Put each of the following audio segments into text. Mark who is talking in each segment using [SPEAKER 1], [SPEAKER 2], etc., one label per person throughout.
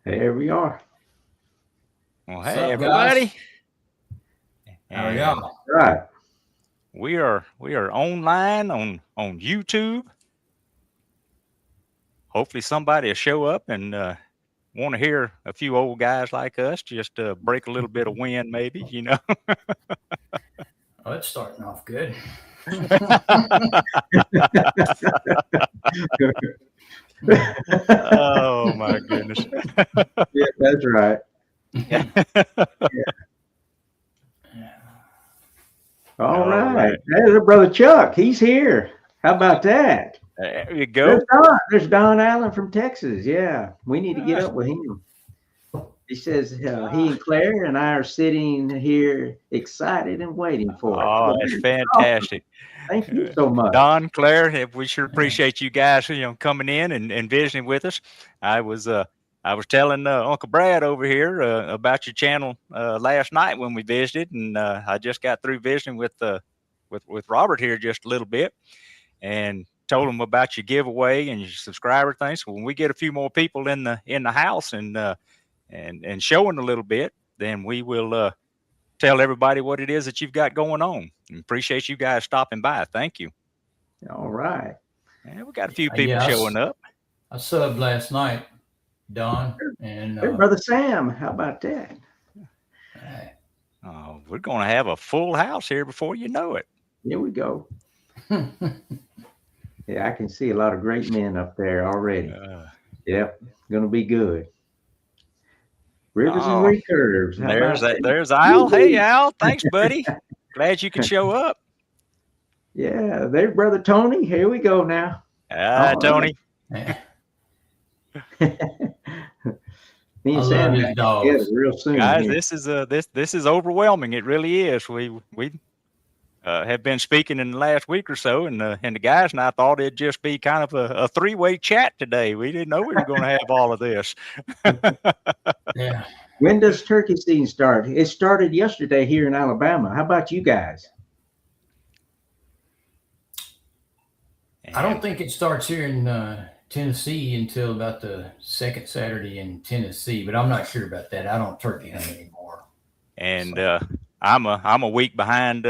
[SPEAKER 1] There we are.
[SPEAKER 2] Well,
[SPEAKER 3] What's
[SPEAKER 2] hey,
[SPEAKER 3] up,
[SPEAKER 2] everybody.
[SPEAKER 3] guys? How are
[SPEAKER 2] And
[SPEAKER 3] y'all?
[SPEAKER 1] Right.
[SPEAKER 2] we are online on YouTube. Hopefully somebody will show up and want to hear a few old guys like us just break a little bit of wind, maybe, you know.
[SPEAKER 3] Oh, it's starting off good.
[SPEAKER 2] Oh my goodness.
[SPEAKER 1] Yeah, that's right. All right. There's brother Chuck. He's here. How about that?
[SPEAKER 2] There you go.
[SPEAKER 1] There's Don Allen from Texas. Yeah, we need to get up with him. He says he and Claire and I are sitting here excited and waiting for it.
[SPEAKER 2] Oh, that's fantastic.
[SPEAKER 1] Thank you so much.
[SPEAKER 2] Don, Claire, we sure appreciate you guys, coming in and visiting with us. I was telling Uncle Brad over here about your channel last night when we visited, and I just got through visiting with Robert here just a little bit, and told him about your giveaway and your subscriber thing. So when we get a few more people in the house and showing a little bit, then we will tell everybody what it is that you've got going on. And appreciate you guys stopping by. Thank you.
[SPEAKER 1] All right.
[SPEAKER 2] Yeah, we got a few people showing up.
[SPEAKER 3] I subbed last night, Don, and
[SPEAKER 1] hey, brother Sam. How about that?
[SPEAKER 2] We're going to have a full house here before you know it.
[SPEAKER 1] Here we go. Yeah, I can see a lot of great men up there already. Yep, going to be good. Rivers and recurves.
[SPEAKER 2] There's Al. Hey, Al. Thanks, buddy. Glad you could show up.
[SPEAKER 1] Yeah, there's brother Tony. Here we go now.
[SPEAKER 2] Tony.
[SPEAKER 1] Me and Sam real soon.
[SPEAKER 2] Guys, here. This is overwhelming. It really is. We have been speaking in the last week or so, and the guys and I thought it'd just be kind of a three-way chat today. We didn't know we were going to have all of this.
[SPEAKER 3] Yeah.
[SPEAKER 1] When does turkey season start? It started yesterday here in Alabama. How about you guys?
[SPEAKER 3] I don't think it starts here in Tennessee until about the second Saturday in Tennessee, but I'm not sure about that. I don't turkey hunt anymore.
[SPEAKER 2] And I'm a week behind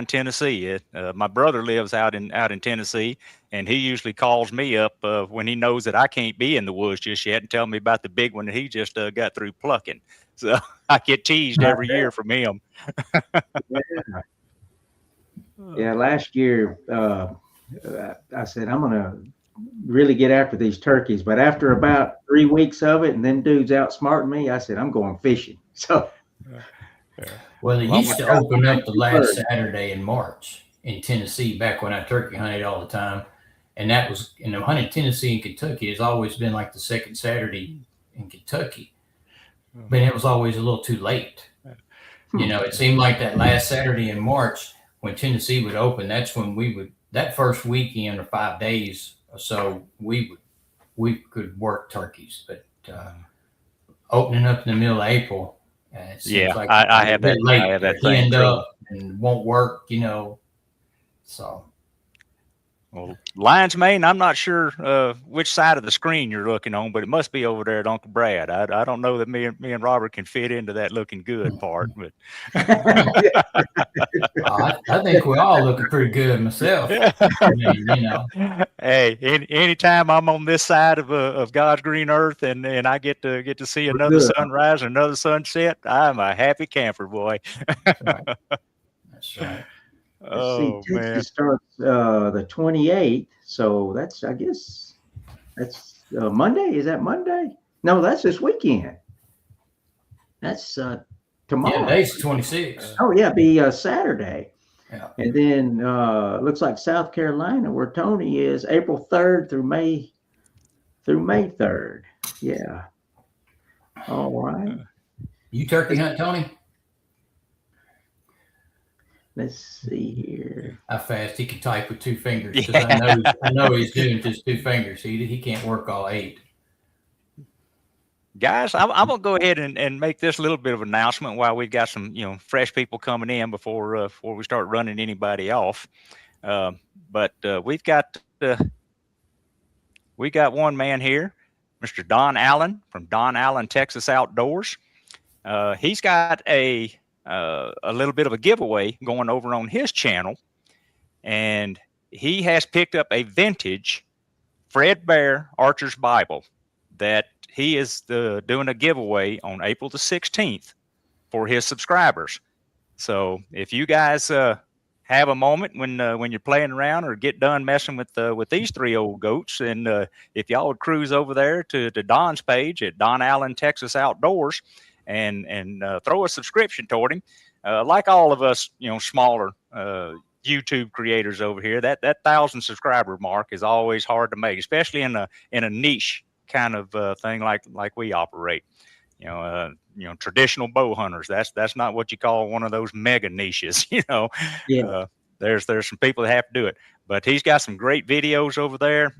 [SPEAKER 2] Tennessee. My brother lives out in Tennessee, and he usually calls me up when he knows that I can't be in the woods just yet and tell me about the big one that he just got through plucking. So I get teased every year from him.
[SPEAKER 1] Yeah, last year I said I'm gonna really get after these turkeys, but after about 3 weeks of it, and then dudes outsmarting me, I said I'm going fishing. So.
[SPEAKER 3] Well, it used to open up the last Saturday in March in Tennessee back when I turkey hunted all the time. And that was, hunting Tennessee and Kentucky has always been like the second Saturday in Kentucky. But it was always a little too late. It seemed like that last Saturday in March when Tennessee would open, that's when that first weekend or 5 days or so, we could work turkeys. But opening up in the middle of April, it seems like
[SPEAKER 2] I have that.
[SPEAKER 3] Late.
[SPEAKER 2] I have that
[SPEAKER 3] end up and won't work, So,
[SPEAKER 2] well, lion's mane. I'm not sure which side of the screen you're looking on, but it must be over there at Uncle Brad. I don't know that me and Robert can fit into that looking good part, but
[SPEAKER 3] I think we're all looking pretty good myself.
[SPEAKER 2] Hey, anytime I'm on this side of God's green earth and I get to see another sunrise and another sunset, I'm a happy camper, boy.
[SPEAKER 3] That's right.
[SPEAKER 1] Oh, Texas starts the 28th, so that's Monday. Is that Monday? No, that's this weekend. That's tomorrow.
[SPEAKER 3] Yeah, today's 26.
[SPEAKER 1] Oh yeah, be Saturday.
[SPEAKER 3] Yeah.
[SPEAKER 1] And then looks like South Carolina, where Tony is, April 3rd through May 3rd. Yeah. All right.
[SPEAKER 3] You turkey hunt, Tony?
[SPEAKER 1] Let's see here.
[SPEAKER 3] How fast he can type with 2 fingers? Because I know he's doing just 2 fingers. He can't work all 8.
[SPEAKER 2] Guys, I'm gonna go ahead and make this a little bit of an announcement while we've got some fresh people coming in before we start running anybody off. But we got one man here Mr. Don Allen from Don Allen Texas Outdoors. He's got a little bit of a giveaway going over on his channel, and he has picked up a vintage Fred Bear Archer's Bible that he is doing a giveaway on April the 16th for his subscribers. So if you guys have a moment when you're playing around or get done messing with these three old goats, and if y'all would cruise over there to Don's page at Don Allen Texas Outdoors and throw a subscription toward him, like all of us, smaller YouTube creators over here, that 1,000 subscriber mark is always hard to make, especially in a niche kind of thing like we operate. Traditional bow hunters. That's not what you call one of those mega niches. There's some people that have to do it. But he's got some great videos over there.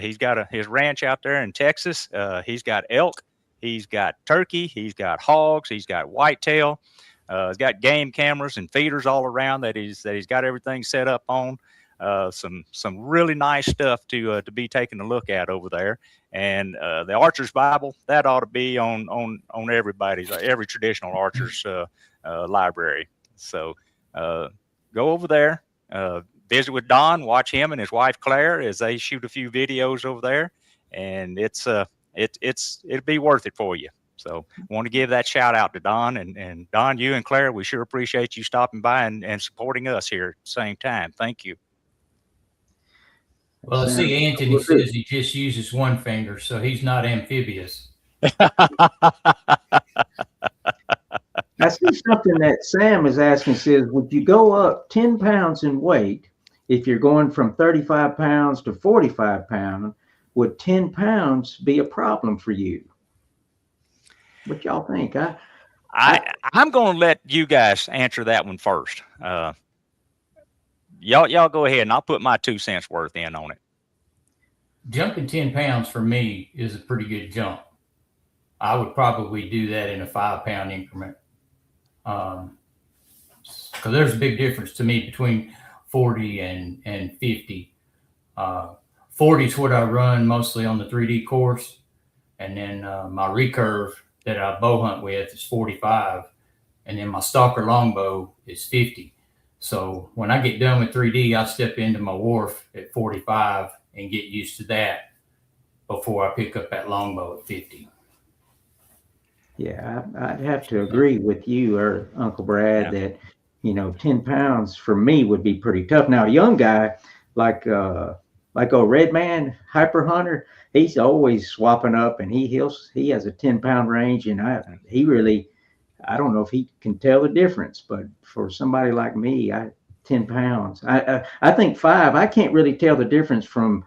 [SPEAKER 2] He's got his ranch out there in Texas. He's got elk. He's got turkey. He's got hogs. He's got whitetail. He's got game cameras and feeders all around that he's got everything set up on. Some really nice stuff to be taking a look at over there. And the Archer's Bible, that ought to be on everybody's, every traditional archer's library. So go over there, visit with Don, watch him and his wife Claire as they shoot a few videos over there, and it'd be worth it for you. So I want to give that shout out to Don, and Don, you and Claire, we sure appreciate you stopping by and supporting us here at the same time. Thank you.
[SPEAKER 3] Well, I see Anthony says he just uses one finger, so he's not amphibious.
[SPEAKER 1] I see something that Sam is asking, says, would you go up 10 pounds in weight if you're going from 35 pounds to 45 pounds? Would 10 pounds be a problem for you? What y'all think?
[SPEAKER 2] I'm going to let you guys answer that one first. Y'all go ahead, and I'll put my 2 cents worth in on it.
[SPEAKER 3] Jumping 10 pounds for me is a pretty good jump. I would probably do that in a 5-pound increment. Because there's a big difference to me between 40 and 50. 40 is what I run mostly on the 3D course. And then my recurve that I bow hunt with is 45. And then my stalker longbow is 50. So when I get done with 3D, I step into my wharf at 45 and get used to that before I pick up that longbow at 50.
[SPEAKER 1] Yeah, I'd have to agree with you or Uncle Brad that, 10 pounds for me would be pretty tough. Now, a young guy like a Red Man Hyper Hunter, he's always swapping up, and he has a 10-pound range, and I don't know if he can tell the difference, but for somebody like me, 10 pounds. I think 5, I can't really tell the difference from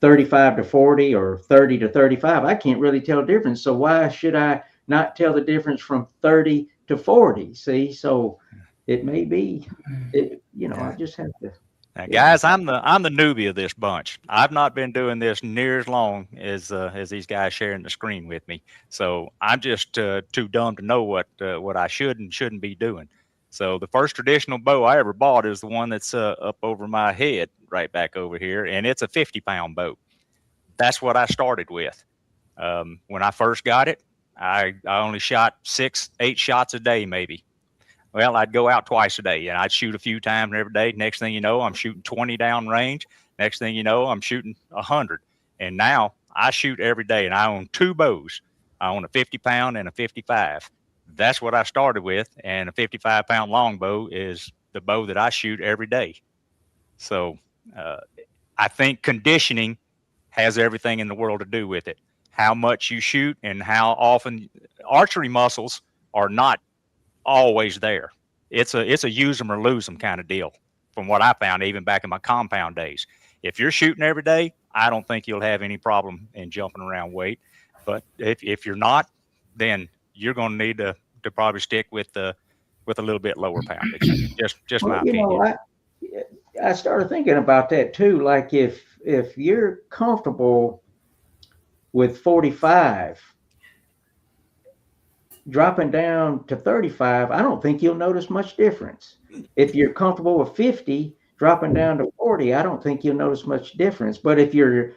[SPEAKER 1] 35 to 40 or 30 to 35. I can't really tell the difference. So why should I not tell the difference from 30 to 40? See, so it may be, I just have to.
[SPEAKER 2] Now, guys, I'm the newbie of this bunch. I've not been doing this near as long as these guys sharing the screen with me. So I'm just too dumb to know what I should and shouldn't be doing. So the first traditional bow I ever bought is the one that's up over my head, right back over here, and it's a 50-pound bow. That's what I started with. When I first got it, I only shot 6-8 shots a day, maybe. Well, I'd go out twice a day, and I'd shoot a few times every day. Next thing you know, I'm shooting 20 down range. Next thing you know, I'm shooting 100. And now I shoot every day, and I own 2 bows. I own a 50-pound and a 55. That's what I started with, and a 55-pound longbow is the bow that I shoot every day. So I think conditioning has everything in the world to do with it. How much you shoot and how often. Archery muscles are not always there. It's a use them or lose them kind of deal, from what I found even back in my compound days. If you're shooting every day, I don't think you'll have any problem in jumping around weight. But if you're not, then you're going to need to probably stick with a little bit lower poundage. Just my opinion.
[SPEAKER 1] I started thinking about that too. Like if you're comfortable with 45, dropping down to 35, I don't think you'll notice much difference. If you're comfortable with 50, dropping down to 40, I don't think you'll notice much difference. But if you're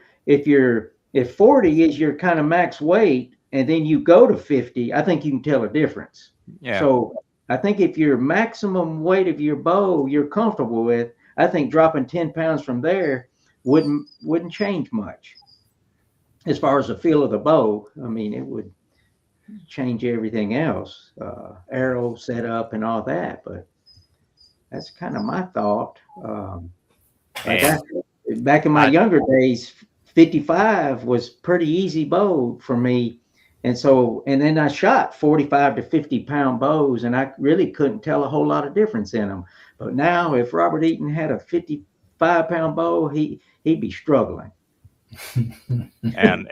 [SPEAKER 1] If 40 is your kind of max weight, and then you go to 50, I think you can tell a difference.
[SPEAKER 2] Yeah.
[SPEAKER 1] So I think if your maximum weight of your bow you're comfortable with, I think dropping 10 pounds from there wouldn't change much. As far as the feel of the bow, I mean, it would change everything else, arrow setup and all that. But that's kind of my thought. Like back in my younger days, 55 was pretty easy bow for me. And then I shot 45 to 50 pound bows, and I really couldn't tell a whole lot of difference in them. But now, if Robert Eaton had a 55-pound bow, he'd be struggling.
[SPEAKER 2] and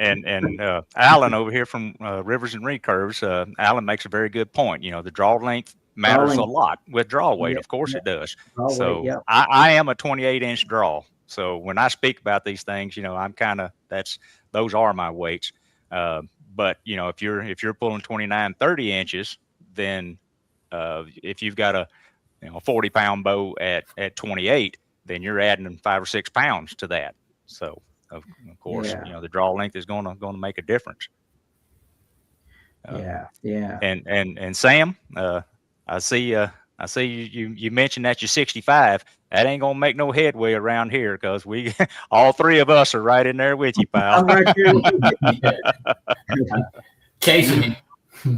[SPEAKER 2] Alan over here from Rivers and Recurves, Alan makes a very good point. You know, the draw length matters a lot with draw weight. Of course it does. So weight, I am a 28-inch draw. So when I speak about these things, you know, I'm kind of, those are my weights. But you know, if you're pulling 29, 30 inches, then if you've got a 40-pound bow at 28, then you're adding 5 or 6 pounds to that. So of course, you know, the draw length is going to make a difference.
[SPEAKER 1] Yeah.
[SPEAKER 2] And Sam, I see you mentioned that you're 65. That ain't gonna make no headway around here because we all three of us are right in there with you, pal.
[SPEAKER 1] I'm right there with you.
[SPEAKER 3] Chasing him.
[SPEAKER 1] Me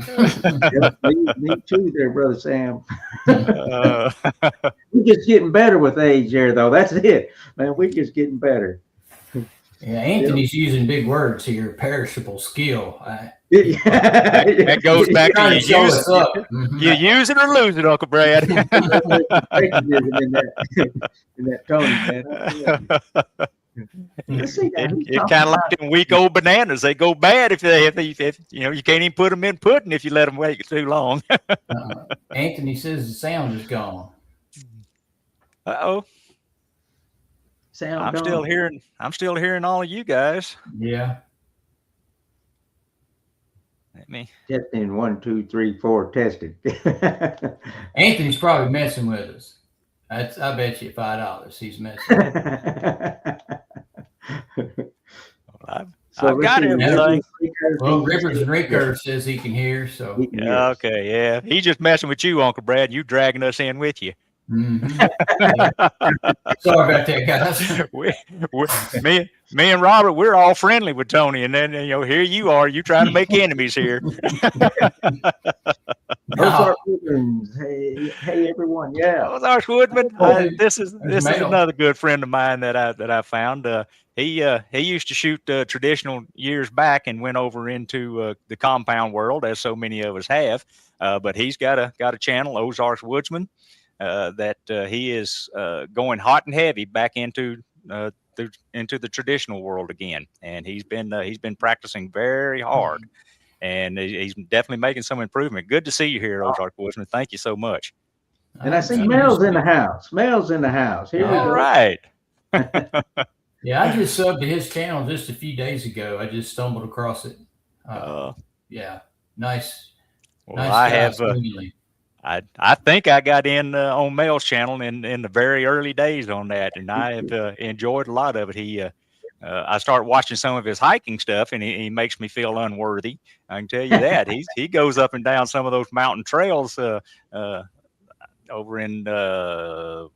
[SPEAKER 1] too there, Brother Sam. We're just getting better with age there, though. That's it, man. We're just getting better.
[SPEAKER 3] Yeah, Anthony's using big words here. Perishable skill.
[SPEAKER 2] That goes back to you use it or lose it, Uncle Brad.
[SPEAKER 1] in that Tony, man.
[SPEAKER 2] It's kind of like them week old bananas. They go bad if you know, you can't even put them in pudding if you let them wait too long.
[SPEAKER 3] Anthony says the sound is gone.
[SPEAKER 2] Uh-oh. I'm still hearing all of you guys.
[SPEAKER 3] Yeah.
[SPEAKER 2] Let me
[SPEAKER 1] testing 1, 2, 3, 4 tested.
[SPEAKER 3] Anthony's probably messing with us. I bet you $5 he's messing with us.
[SPEAKER 2] I've got everything.
[SPEAKER 3] Well, Rivers and Recurve says he can hear. So
[SPEAKER 2] okay, yeah. He's just messing with you, Uncle Brad. You dragging us in with you.
[SPEAKER 3] Mm-hmm. Sorry about that,
[SPEAKER 2] guys. Me and Robert, we're all friendly with Tony, and then here you are, you trying to make enemies here.
[SPEAKER 1] Ozarks Woodman. Hey everyone, yeah.
[SPEAKER 2] Ozarks Woodman. This is another good friend of mine that I found. He used to shoot traditional years back and went over into the compound world, as so many of us have. But he's got a channel, Ozarks Woodsman. That he is going hot and heavy back into the traditional world again, and he's been practicing very hard, and he's definitely making some improvement. Good to see you here, Ozark Woodsman. Thank you so much.
[SPEAKER 1] And I see Mel's in the house. Mel's in the house. Here we go.
[SPEAKER 2] All right.
[SPEAKER 3] Yeah, I just subbed to his channel just a few days ago. I just stumbled across it. Yeah, nice.
[SPEAKER 2] Well,
[SPEAKER 3] nice
[SPEAKER 2] I have. I think I got in on Mel's channel in the very early days on that, and I have enjoyed a lot of it. I started watching some of his hiking stuff, and he makes me feel unworthy. I can tell you that. He goes up and down some of those mountain trails over in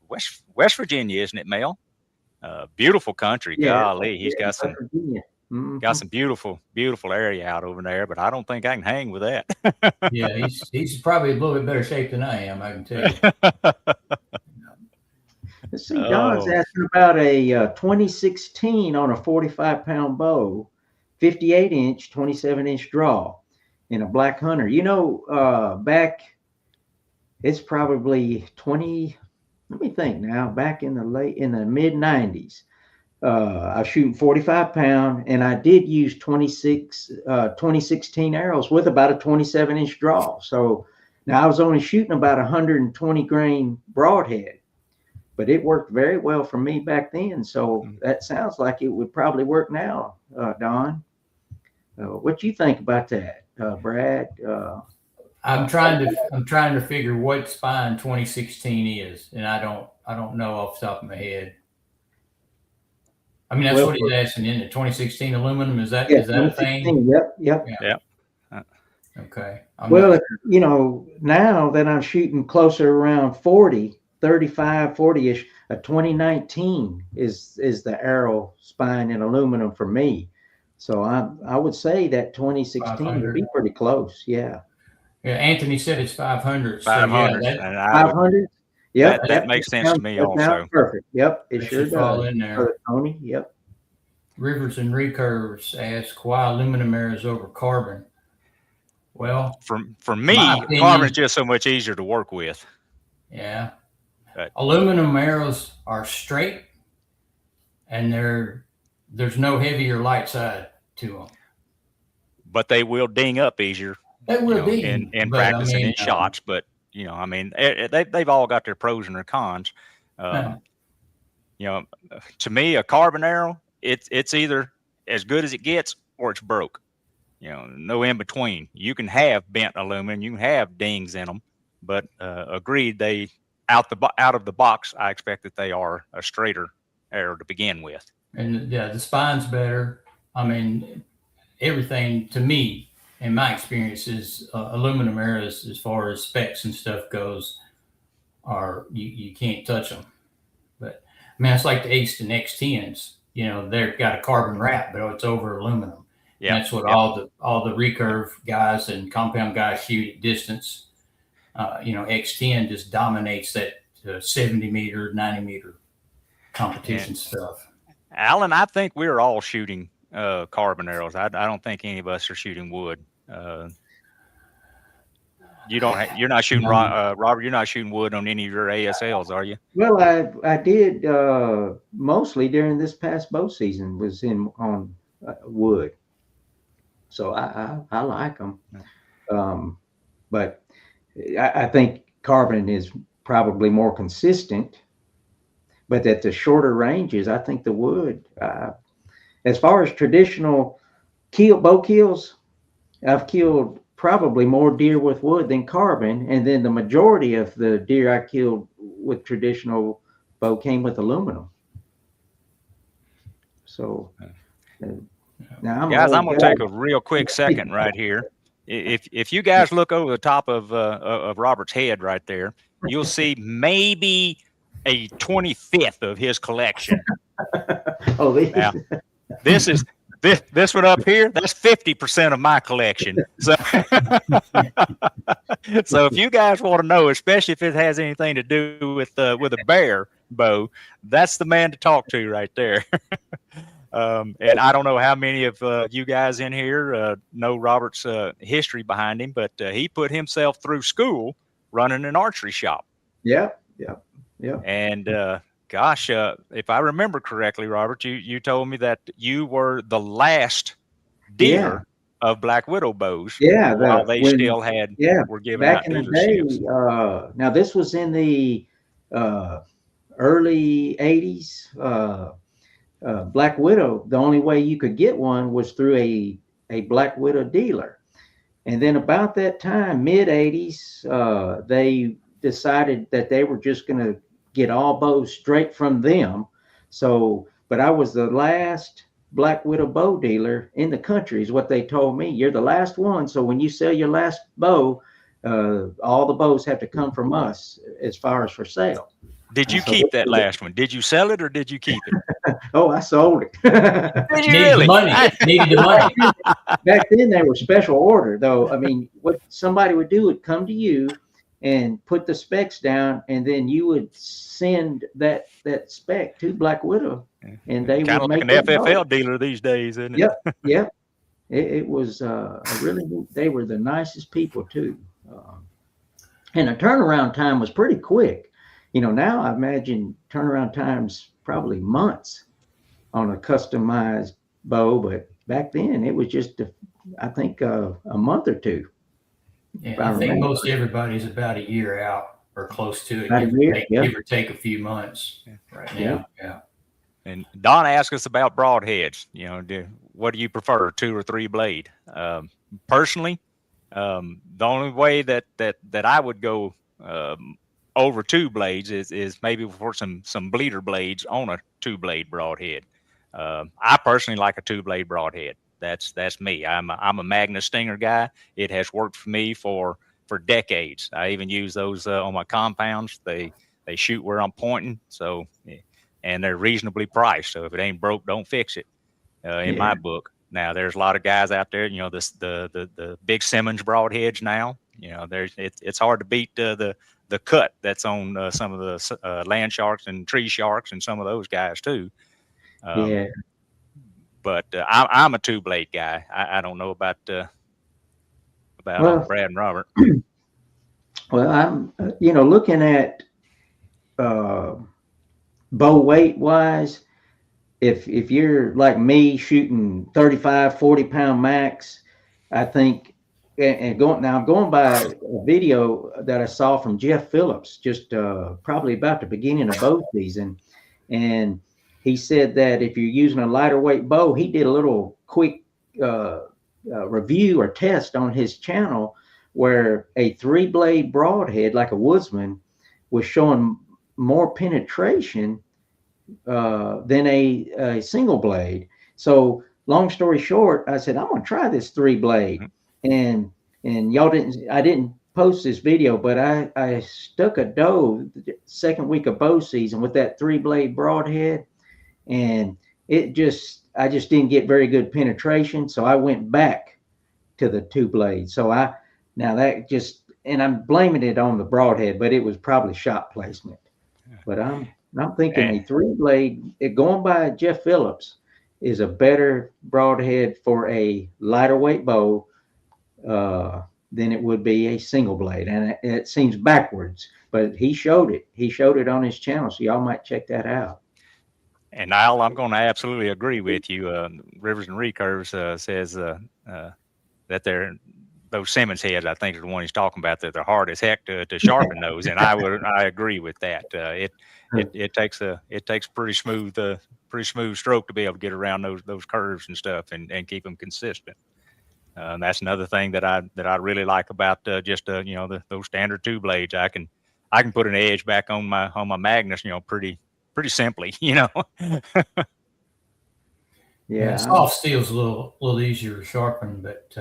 [SPEAKER 2] West Virginia, isn't it, Mel? Beautiful country. Yeah, golly, he's got some. Mm-hmm. Got some beautiful area out over there, but I don't think I can hang with that.
[SPEAKER 3] Yeah, he's probably a little bit better shape than I am, I can tell you.
[SPEAKER 1] Let's see, Don's asking about a 2016 on a 45-pound bow, 58-inch, 27-inch draw in a black hunter. Back, it's probably 20, let me think now, back in the mid-90s. I was shooting 45-pound, and I did use 2016 arrows with about a 27-inch draw. So now I was only shooting about 120 grain broadhead, but it worked very well for me back then. So that sounds like it would probably work now, Don. What do you think about that, Brad?
[SPEAKER 3] I'm trying to figure what spine 2016 is, and I don't know off the top of my head. I mean, that's what he's asking, in the 2016 aluminum. Is that
[SPEAKER 1] Yeah,
[SPEAKER 3] is that a thing?
[SPEAKER 1] Yep.
[SPEAKER 2] Yeah.
[SPEAKER 3] Okay.
[SPEAKER 1] Now that I'm shooting closer around 40, 35, 40-ish, a 2019 is the arrow spine in aluminum for me. So I would say that 2016 would be pretty close. Yeah.
[SPEAKER 3] Yeah. Anthony said it's 500.
[SPEAKER 2] 500.
[SPEAKER 3] So
[SPEAKER 2] And
[SPEAKER 1] 500. Yep.
[SPEAKER 2] That makes sense to me also.
[SPEAKER 1] Perfect. Yep. It
[SPEAKER 3] that
[SPEAKER 1] sure
[SPEAKER 3] should fall
[SPEAKER 1] does.
[SPEAKER 3] in there.
[SPEAKER 1] Tony. Yep.
[SPEAKER 3] Rivers and Recurves ask why aluminum arrows over carbon. Well,
[SPEAKER 2] for me, carbon is just so much easier to work with.
[SPEAKER 3] Yeah. Aluminum arrows are straight, and there's no heavy or light side to them.
[SPEAKER 2] But they will ding up easier.
[SPEAKER 3] They will ding
[SPEAKER 2] in practicing in shots. But they've all got their pros and their cons. To me, a carbon arrow, it's either as good as it gets or it's broke. No in between. You can have bent aluminum, you can have dings in them, but agreed, they out of the box, I expect that they are a straighter arrow to begin with.
[SPEAKER 3] And the spine's better. I mean, everything to me, in my experience, is aluminum arrows, as far as specs and stuff goes, are you can't touch them. But I mean, it's like the Easton X10s. They've got a carbon wrap, but it's over aluminum. Yeah, that's what all the recurve guys and compound guys shoot at distance. X10 just dominates that 70 meter, 90 meter competition stuff.
[SPEAKER 2] Alan, I think we're all shooting carbon arrows. I don't think any of us are shooting wood. You're not shooting Robert. You're not shooting wood on any of your ASLs, are you?
[SPEAKER 1] Well, I did mostly during this past bow season was on wood. So I like them, but I think carbon is probably more consistent. But at the shorter ranges, I think the wood. As far as traditional bow kills, I've killed probably more deer with wood than carbon, and then the majority of the deer I killed with traditional bow came with aluminum. So.
[SPEAKER 2] Now, guys, I'm going to take a real quick second right here. If you guys look over the top of Robert's head right there, you'll see maybe a 25th of his collection. Now, this one up here, that's 50% of my collection. So, so if you guys want to know, especially if it has anything to do with a bear bow, that's the man to talk to right there. And I don't know how many of you guys in here know Robert's history behind him, but he put himself through school running an archery shop.
[SPEAKER 1] Yeah.
[SPEAKER 2] And gosh, if I remember correctly, Robert, you told me that you were the last dealer of Black Widow bows.
[SPEAKER 1] Yeah,
[SPEAKER 2] while they still were giving
[SPEAKER 1] back
[SPEAKER 2] out
[SPEAKER 1] in the day. Now this was in the early 80s. Black Widow, the only way you could get one was through a Black Widow dealer. And then about that time, mid 80s, they decided that they were just going to get all bows straight from them. So, but I was the last Black Widow bow dealer in the country is what they told me. You're the last one. So when you sell your last bow, all the bows have to come from us as far as for sale.
[SPEAKER 2] Did you keep that last one? Did you sell it or did you keep it?
[SPEAKER 1] Oh, I sold it.
[SPEAKER 2] Did you really?
[SPEAKER 3] Needed the money.
[SPEAKER 1] Back then, they were special order, though. I mean, what somebody would do would come to you and put the specs down, and then you would send that spec to Black Widow, and they would make
[SPEAKER 2] an FFL dealer these days, isn't it?
[SPEAKER 1] Yep. It was they were the nicest people too, and the turnaround time was pretty quick. Now I imagine turnaround times probably months on a customized bow, but back then it was just, I think, a month or two.
[SPEAKER 3] Yeah, I think most everybody's about a year out or close to it. Give or take a few months right now. Yeah.
[SPEAKER 2] And Don asked us about broadheads. What do you prefer, 2 or 3 blade? Personally, the only way that I would go over 2 blades is maybe for some bleeder blades on a 2 blade broadhead. I personally like a 2-blade broadhead. That's me. I'm a Magnus Stinger guy. It has worked for me for decades. I even use those on my compounds. They shoot where I'm pointing. So, and they're reasonably priced. So if it ain't broke, don't fix it. In my book. Now there's a lot of guys out there. The big Simmons broadheads now. It's hard to beat the cut that's on some of the land sharks and tree sharks and some of those guys too. But I'm a 2-blade guy. I don't know about Uncle Brad and Robert.
[SPEAKER 1] Well, I'm looking at bow weight wise. If you're like me shooting 35, 40-pound max, I think, and I'm going by a video that I saw from Jeff Phillips, just probably about the beginning of bow season. And he said that if you're using a lighter weight bow, he did a little quick review or test on his channel where a 3-blade broadhead, like a woodsman, was showing more penetration than a single blade. So long story short, I said, I'm going to try this 3-blade. And I didn't post this video, but I stuck a doe the second week of bow season with that 3-blade broadhead. And I just didn't get very good penetration. So I went back to the 2-blade. So I'm blaming it on the broadhead, but it was probably shot placement. But I'm thinking a 3-blade, going by Jeff Phillips, is a better broadhead for a lighter weight bow than it would be a single blade. And it seems backwards, but he showed it. He showed it on his channel, so y'all might check that out.
[SPEAKER 2] And Al, I'm going to absolutely agree with you. Rivers and Recurves says that those Simmons heads, I think, is the one he's talking about, that they're hard as heck to sharpen those. And I agree with that. It takes pretty smooth stroke to be able to get around those curves and stuff and keep them consistent. That's another thing that I really like about those standard 2-blades. I can put an edge back on my Magnus, pretty simply,
[SPEAKER 3] Yeah, soft steel's a little easier to sharpen, but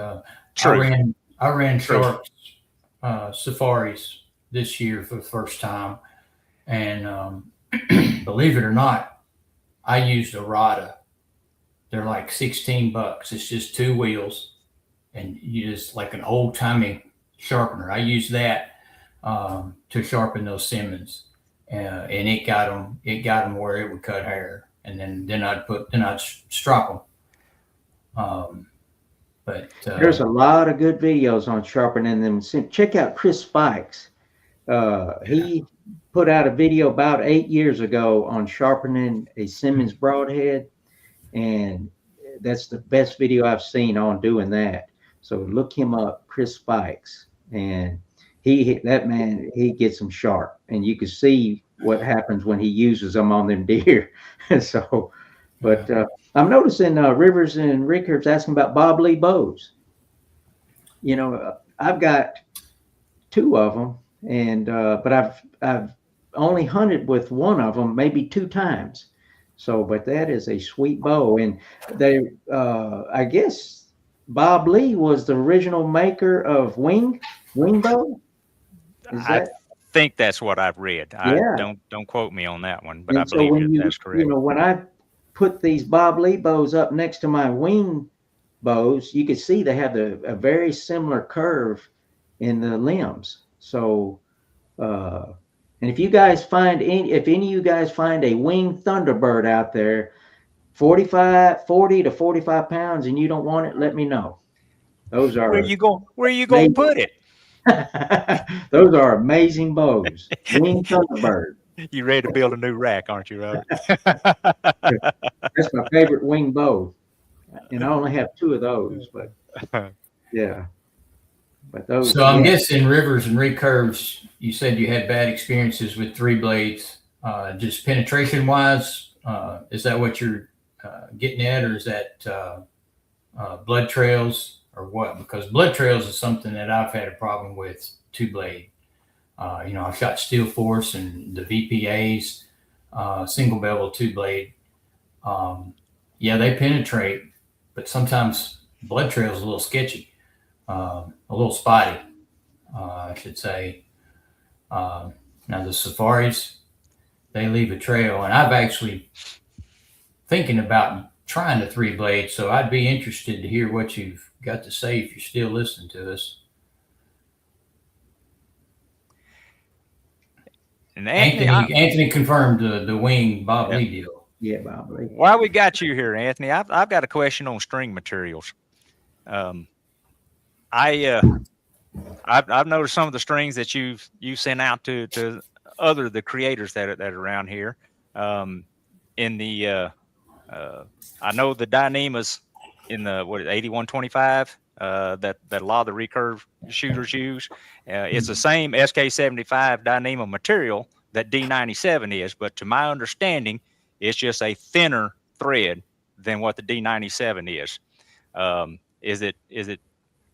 [SPEAKER 3] I ran sharks safaris this year for the first time, and believe it or not, I used a Rada. They're like $16. It's just 2 wheels, and you just like an old timey sharpener. I used that to sharpen those Simmons. And it got them where it would cut hair, and then I'd strop them. But
[SPEAKER 1] there's a lot of good videos on sharpening them. Check out Chris Spikes. He put out a video about 8 years ago on sharpening a Simmons broadhead, and that's the best video I've seen on doing that. So look him up, Chris Spikes, and he gets them sharp, and you can see what happens when he uses them on them deer. So, but I'm noticing Rivers and Rickards asking about Bob Lee bows. I've got 2 of them, and but I've only hunted with one of them maybe 2 times. So, but that is a sweet bow, and I guess Bob Lee was the original maker of wing bow.
[SPEAKER 2] I think that's what I've read. Don't quote me on that one, but I believe that's correct.
[SPEAKER 1] When I put these Bob Lee bows up next to my wing bows, you can see they have a very similar curve in the limbs. So, and if any of you guys find a wing Thunderbird out there, 40 to 45 pounds, and you don't want it, let me know. Those are.
[SPEAKER 2] Where you going to put it?
[SPEAKER 1] Those are amazing bows. Wing Thunderbird.
[SPEAKER 2] You ready to build a new rack, aren't you, Robert?
[SPEAKER 1] That's my favorite wing bow, and I only have 2 of those. But yeah, but those.
[SPEAKER 3] So I'm guessing Rivers and Recurves, you said you had bad experiences with 3-blades, just penetration wise. Is that what you're getting at, or is that blood trails? Or what? Because blood trails is something that I've had a problem with 2-blade. I've shot Steel Force and the VPAs, single bevel 2-blade. Yeah, they penetrate, but sometimes blood trail is a little sketchy, a little spotty, I should say. Now the safaris, they leave a trail, and I've actually thinking about trying the 3-blade, so I'd be interested to hear what you've got to say if you're still listening to us.
[SPEAKER 2] And
[SPEAKER 3] Anthony confirmed the wing Bob Lee deal.
[SPEAKER 1] Yeah, Bob Lee.
[SPEAKER 2] While we got you here, Anthony, I've got a question on string materials. I've noticed some of the strings that you've sent out to the creators that are around here. In the I know the Dynemas in the 8125 that a lot of the recurve shooters use. It's the same SK75 Dynema material that D97 is, but to my understanding, it's just a thinner thread than what the D97 is. Is it?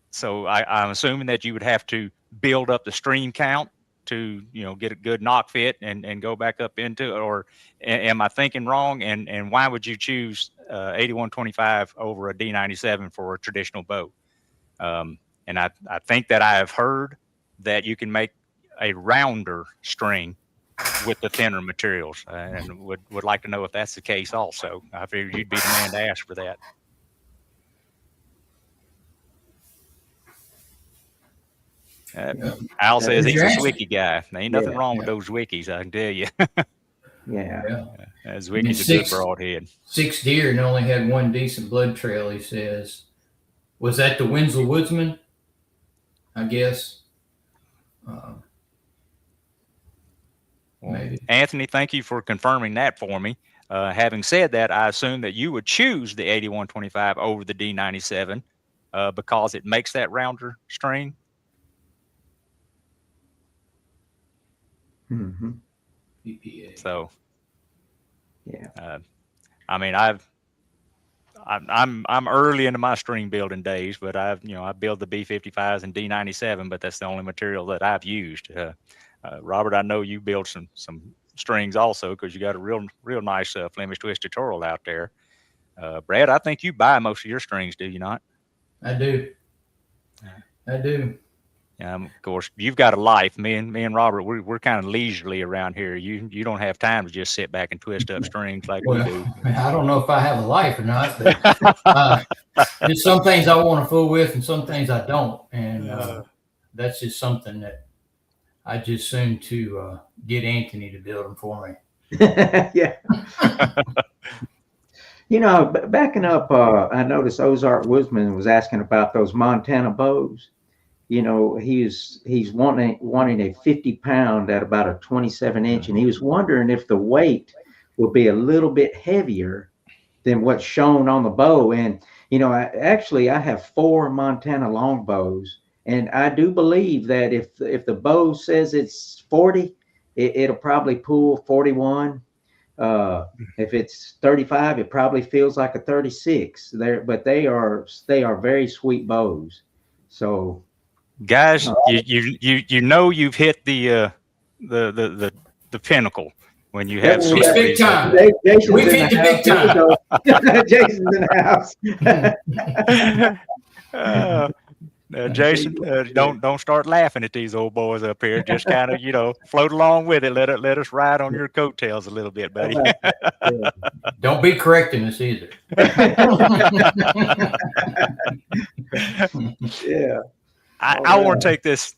[SPEAKER 2] So I'm assuming that you would have to build up the stream count to get a good knock fit and go back up into it, or am I thinking wrong? And why would you choose 8125 over a D97 for a traditional bow? And I think that I have heard that you can make a rounder string with the thinner materials, and would like to know if that's the case also. I figured you'd be the man to ask for that. Al says he's a Zwicky guy. There ain't nothing wrong with those Zwickies, I can tell you. Zwicky's a good broadhead.
[SPEAKER 3] 6 deer and only had one decent blood trail, he says. Was that the Winslow Woodsman? I guess. Maybe.
[SPEAKER 2] Anthony, thank you for confirming that for me. Having said that, I assume that you would choose the 8125 over the D97 because it makes that rounder string.
[SPEAKER 1] Mm-hmm.
[SPEAKER 2] So,
[SPEAKER 1] yeah.
[SPEAKER 2] I mean, I'm early into my string building days, but I build the B55s and D97, but that's the only material that I've used. Robert, I know you build some strings also because you got a real nice Flemish Twisted Turtle out there. Brad, I think you buy most of your strings, do you not?
[SPEAKER 3] I do.
[SPEAKER 2] Of course, you've got a life. Me and Robert, we're kind of leisurely around here. You don't have time to just sit back and twist up strings like we do.
[SPEAKER 3] I don't know if I have a life or not, but there's some things I want to fool with and some things I don't. And that's just something that I just soon to get Anthony to build them for me.
[SPEAKER 1] Yeah. Backing up, I noticed Ozark Woodsman was asking about those Montana bows. He's wanting a 50-pound at about a 27-inch, and he was wondering if the weight will be a little bit heavier than what's shown on the bow. And I have 4 Montana longbows, and I do believe that if the bow says it's 40, it'll probably pull 41. If it's 35, it probably feels like a 36. But they are very sweet bows. So.
[SPEAKER 2] Guys, you've hit the pinnacle when you have some
[SPEAKER 3] big time.
[SPEAKER 1] We've hit the big time. Jason's in the house.
[SPEAKER 2] Jason, don't start laughing at these old boys up here. Just kind of float along with it. Let us ride on your coattails a little bit, buddy.
[SPEAKER 3] Don't be correcting us either.
[SPEAKER 1] Yeah.
[SPEAKER 2] I want to take this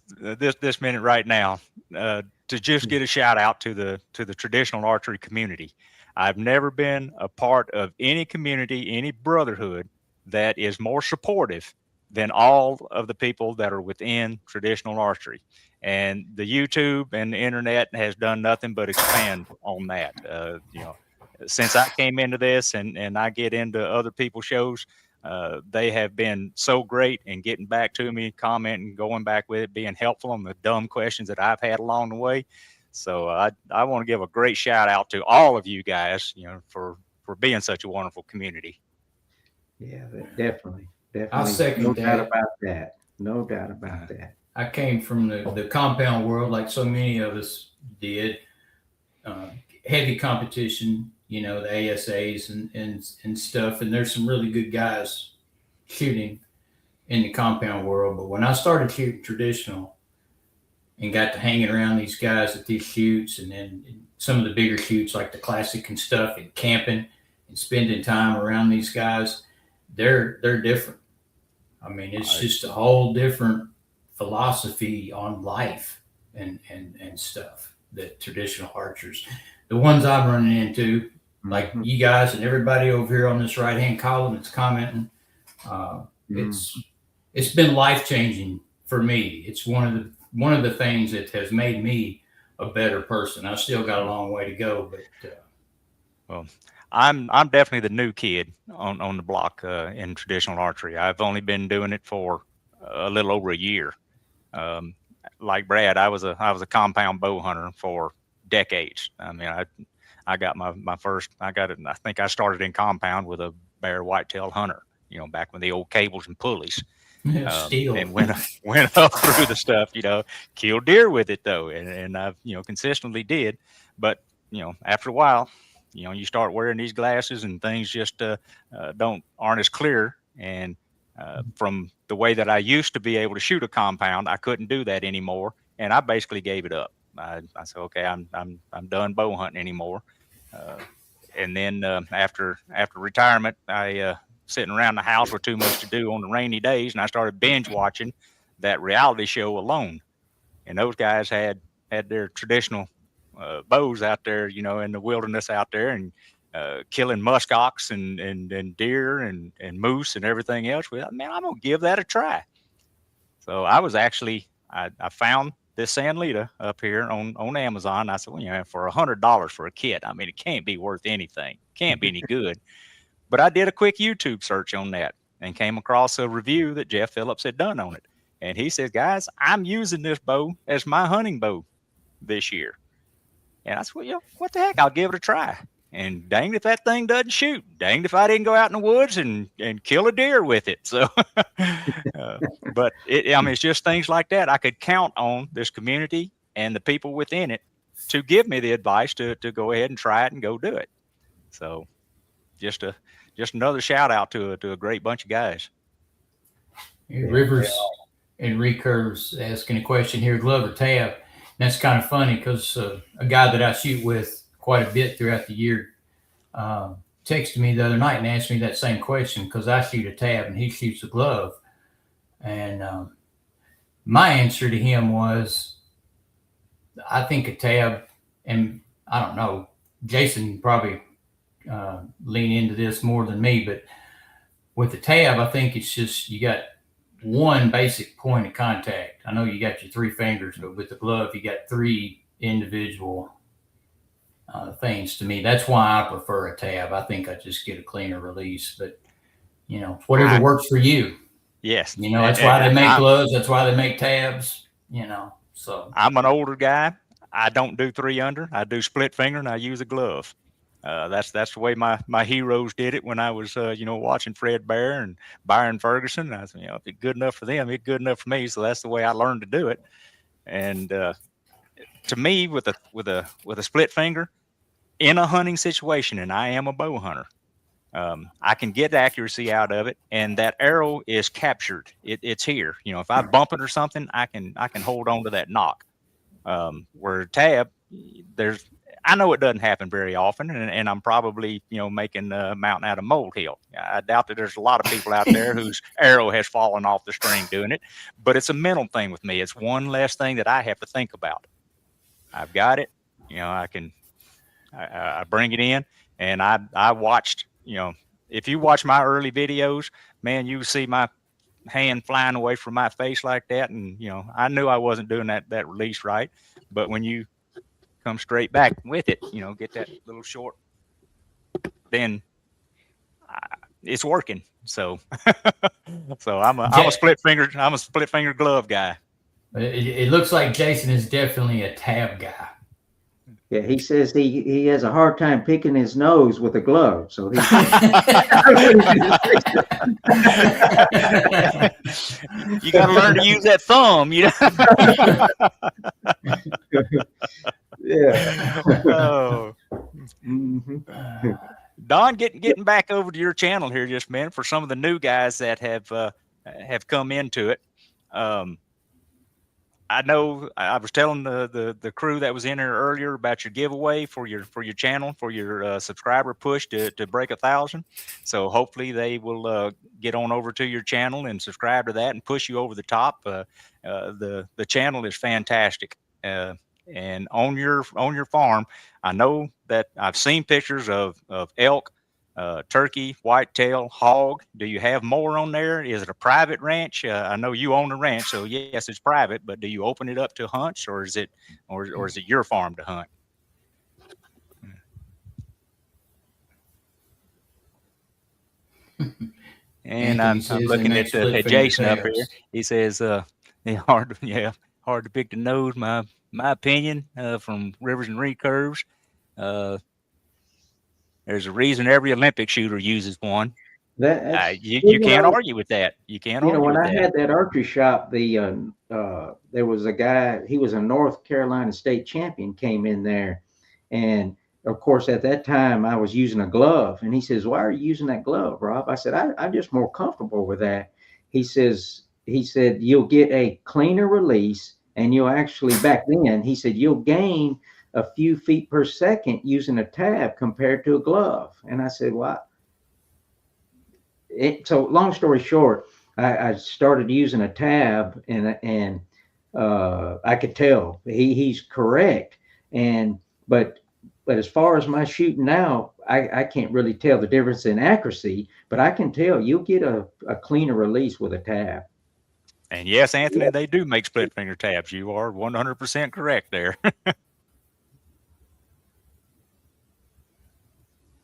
[SPEAKER 2] minute right now to just get a shout out to the traditional archery community. I've never been a part of any community, any brotherhood that is more supportive than all of the people that are within traditional archery. And the YouTube and the internet has done nothing but expand on that. Since I came into this and I get into other people's shows, they have been so great in getting back to me, commenting, going back with it, being helpful on the dumb questions that I've had along the way. So I want to give a great shout out to all of you guys, for being such a wonderful community.
[SPEAKER 1] Yeah, definitely.
[SPEAKER 3] I'll second
[SPEAKER 1] no
[SPEAKER 3] that.
[SPEAKER 1] No doubt about that.
[SPEAKER 3] I came from the compound world like so many of us did. Heavy competition, you know, the ASAs and stuff. And there's some really good guys shooting in the compound world. But when I started shooting traditional and got to hanging around these guys at these shoots, and then some of the bigger shoots like the classic and stuff, and camping and spending time around these guys, they're different. I mean, it's just a whole different philosophy on life and stuff that traditional archers, the ones I'm running into, like you guys and everybody over here on this right-hand column that's commenting, it's been life-changing for me. It's one of the things that has made me a better person. I still got a long way to go, but
[SPEAKER 2] well, I'm definitely the new kid on the block in traditional archery. I've only been doing it for a little over a year. Like Brad, I was a compound bow hunter for decades. I mean, I got my first. I think I started in compound with a bear whitetail hunter. You know, back when the old cables and pulleys. And went up through the stuff. You know, killed deer with it though, and I've consistently did. But after a while, you start wearing these glasses and things just aren't as clear. And from the way that I used to be able to shoot a compound, I couldn't do that anymore, and I basically gave it up. I said, okay, I'm done bow hunting anymore. And then after retirement, I sitting around the house with too much to do on the rainy days, and I started binge watching that reality show Alone. And those guys had their traditional bows out there, in the wilderness out there, and killing musk ox and deer and moose and everything else. Well, man, I'm gonna give that a try. So I was actually I found this Sanlita up here on Amazon. I said, well, for $100 for a kit, I mean, it can't be worth anything. Can't be any good. But I did a quick YouTube search on that and came across a review that Jeff Phillips had done on it. And he said, guys, I'm using this bow as my hunting bow this year. And I said, well, what the heck? I'll give it a try. And danged if that thing doesn't shoot. Danged if I didn't go out in the woods and kill a deer with it. So, but it's just things like that. I could count on this community and the people within it to give me the advice to go ahead and try it and go do it. So just another shout out to a great bunch of guys.
[SPEAKER 3] Rivers and Recurves asking a question here, glove or tab. And that's kind of funny because a guy that I shoot with quite a bit throughout the year texted me the other night and asked me that same question because I shoot a tab and he shoots a glove. And my answer to him was, I think a tab, and I don't know, Jason probably lean into this more than me, but with the tab, I think it's just you got one basic point of contact. I know you got your three fingers, but with the glove, you got three individual things. To me, that's why I prefer a tab. I think I just get a cleaner release, but whatever works for you.
[SPEAKER 2] Yes,
[SPEAKER 3] that's why they make gloves. That's why they make tabs. So
[SPEAKER 2] I'm an older guy. I don't do 3-under. I do split finger, and I use a glove. That's the way my heroes did it when I was watching Fred Bear and Byron Ferguson. I said, if it's good enough for them, it's good enough for me. So that's the way I learned to do it. And to me, with a split finger in a hunting situation, and I am a bow hunter, I can get accuracy out of it, and that arrow is captured. It's here. If I bump it or something, I can hold on to that knock. Where tab, I know it doesn't happen very often, and I'm probably, making a mountain out of molehill. I doubt that there's a lot of people out there whose arrow has fallen off the string doing it, but it's a mental thing with me. It's one less thing that I have to think about. I've got it. I bring it in, and I watched, if you watch my early videos, man, you see my hand flying away from my face like that. And, I knew I wasn't doing that release right, but when you come straight back with it, get that little short, then it's working. So, I'm a split finger glove guy.
[SPEAKER 3] It looks like Jason is definitely a tab guy.
[SPEAKER 1] Yeah, he says he has a hard time picking his nose with a glove. So you
[SPEAKER 2] got to learn to use that thumb.
[SPEAKER 1] Yeah.
[SPEAKER 2] Oh.
[SPEAKER 1] Mm-hmm.
[SPEAKER 2] Don, getting back over to your channel here just a minute for some of the new guys that have come into it. I know I was telling the crew that was in here earlier about your giveaway for your channel, for your subscriber push to break 1,000. So hopefully they will get on over to your channel and subscribe to that and push you over the top. The channel is fantastic. And on your farm, I know that I've seen pictures of elk, turkey, whitetail, hog. Do you have more on there? Is it a private ranch? I know you own a ranch, so yes, it's private. But do you open it up to hunts, or is it your farm to hunt? And I'm looking at Jason up here. He says, hard to pick the nose. My opinion from Rivers and Recurves. There's a reason every Olympic shooter uses one. You can't argue with that. You can't argue with that.
[SPEAKER 1] When I had that archery shop, there was a guy, he was a North Carolina state champion, came in there. And of course, at that time, I was using a glove. And he says, "Why are you using that glove, Rob?" I said, I'm just more comfortable with that. He said, "You'll get a cleaner release. And you'll actually, back then, he said, you'll gain a few feet per second using a tab compared to a glove." And I said, "Well," so long story short, I started using a tab, and I could tell he's correct. But as far as my shooting now, I can't really tell the difference in accuracy, but I can tell you'll get a cleaner release with a tab.
[SPEAKER 2] And yes, Anthony, they do make split finger tabs. You are 100% correct there.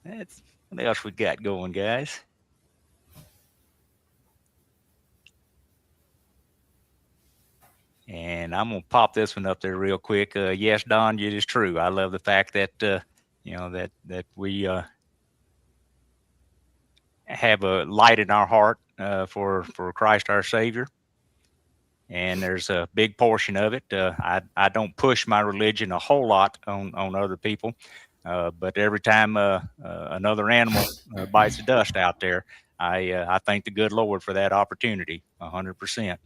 [SPEAKER 2] What else we got going, guys? And I'm gonna pop this one up there real quick. Yes, Don, it is true. I love the fact that that we have a light in our heart for Christ our Savior, and there's a big portion of it. I don't push my religion a whole lot on other people, but every time another animal bites the dust out there, I thank the good Lord for that opportunity, 100%.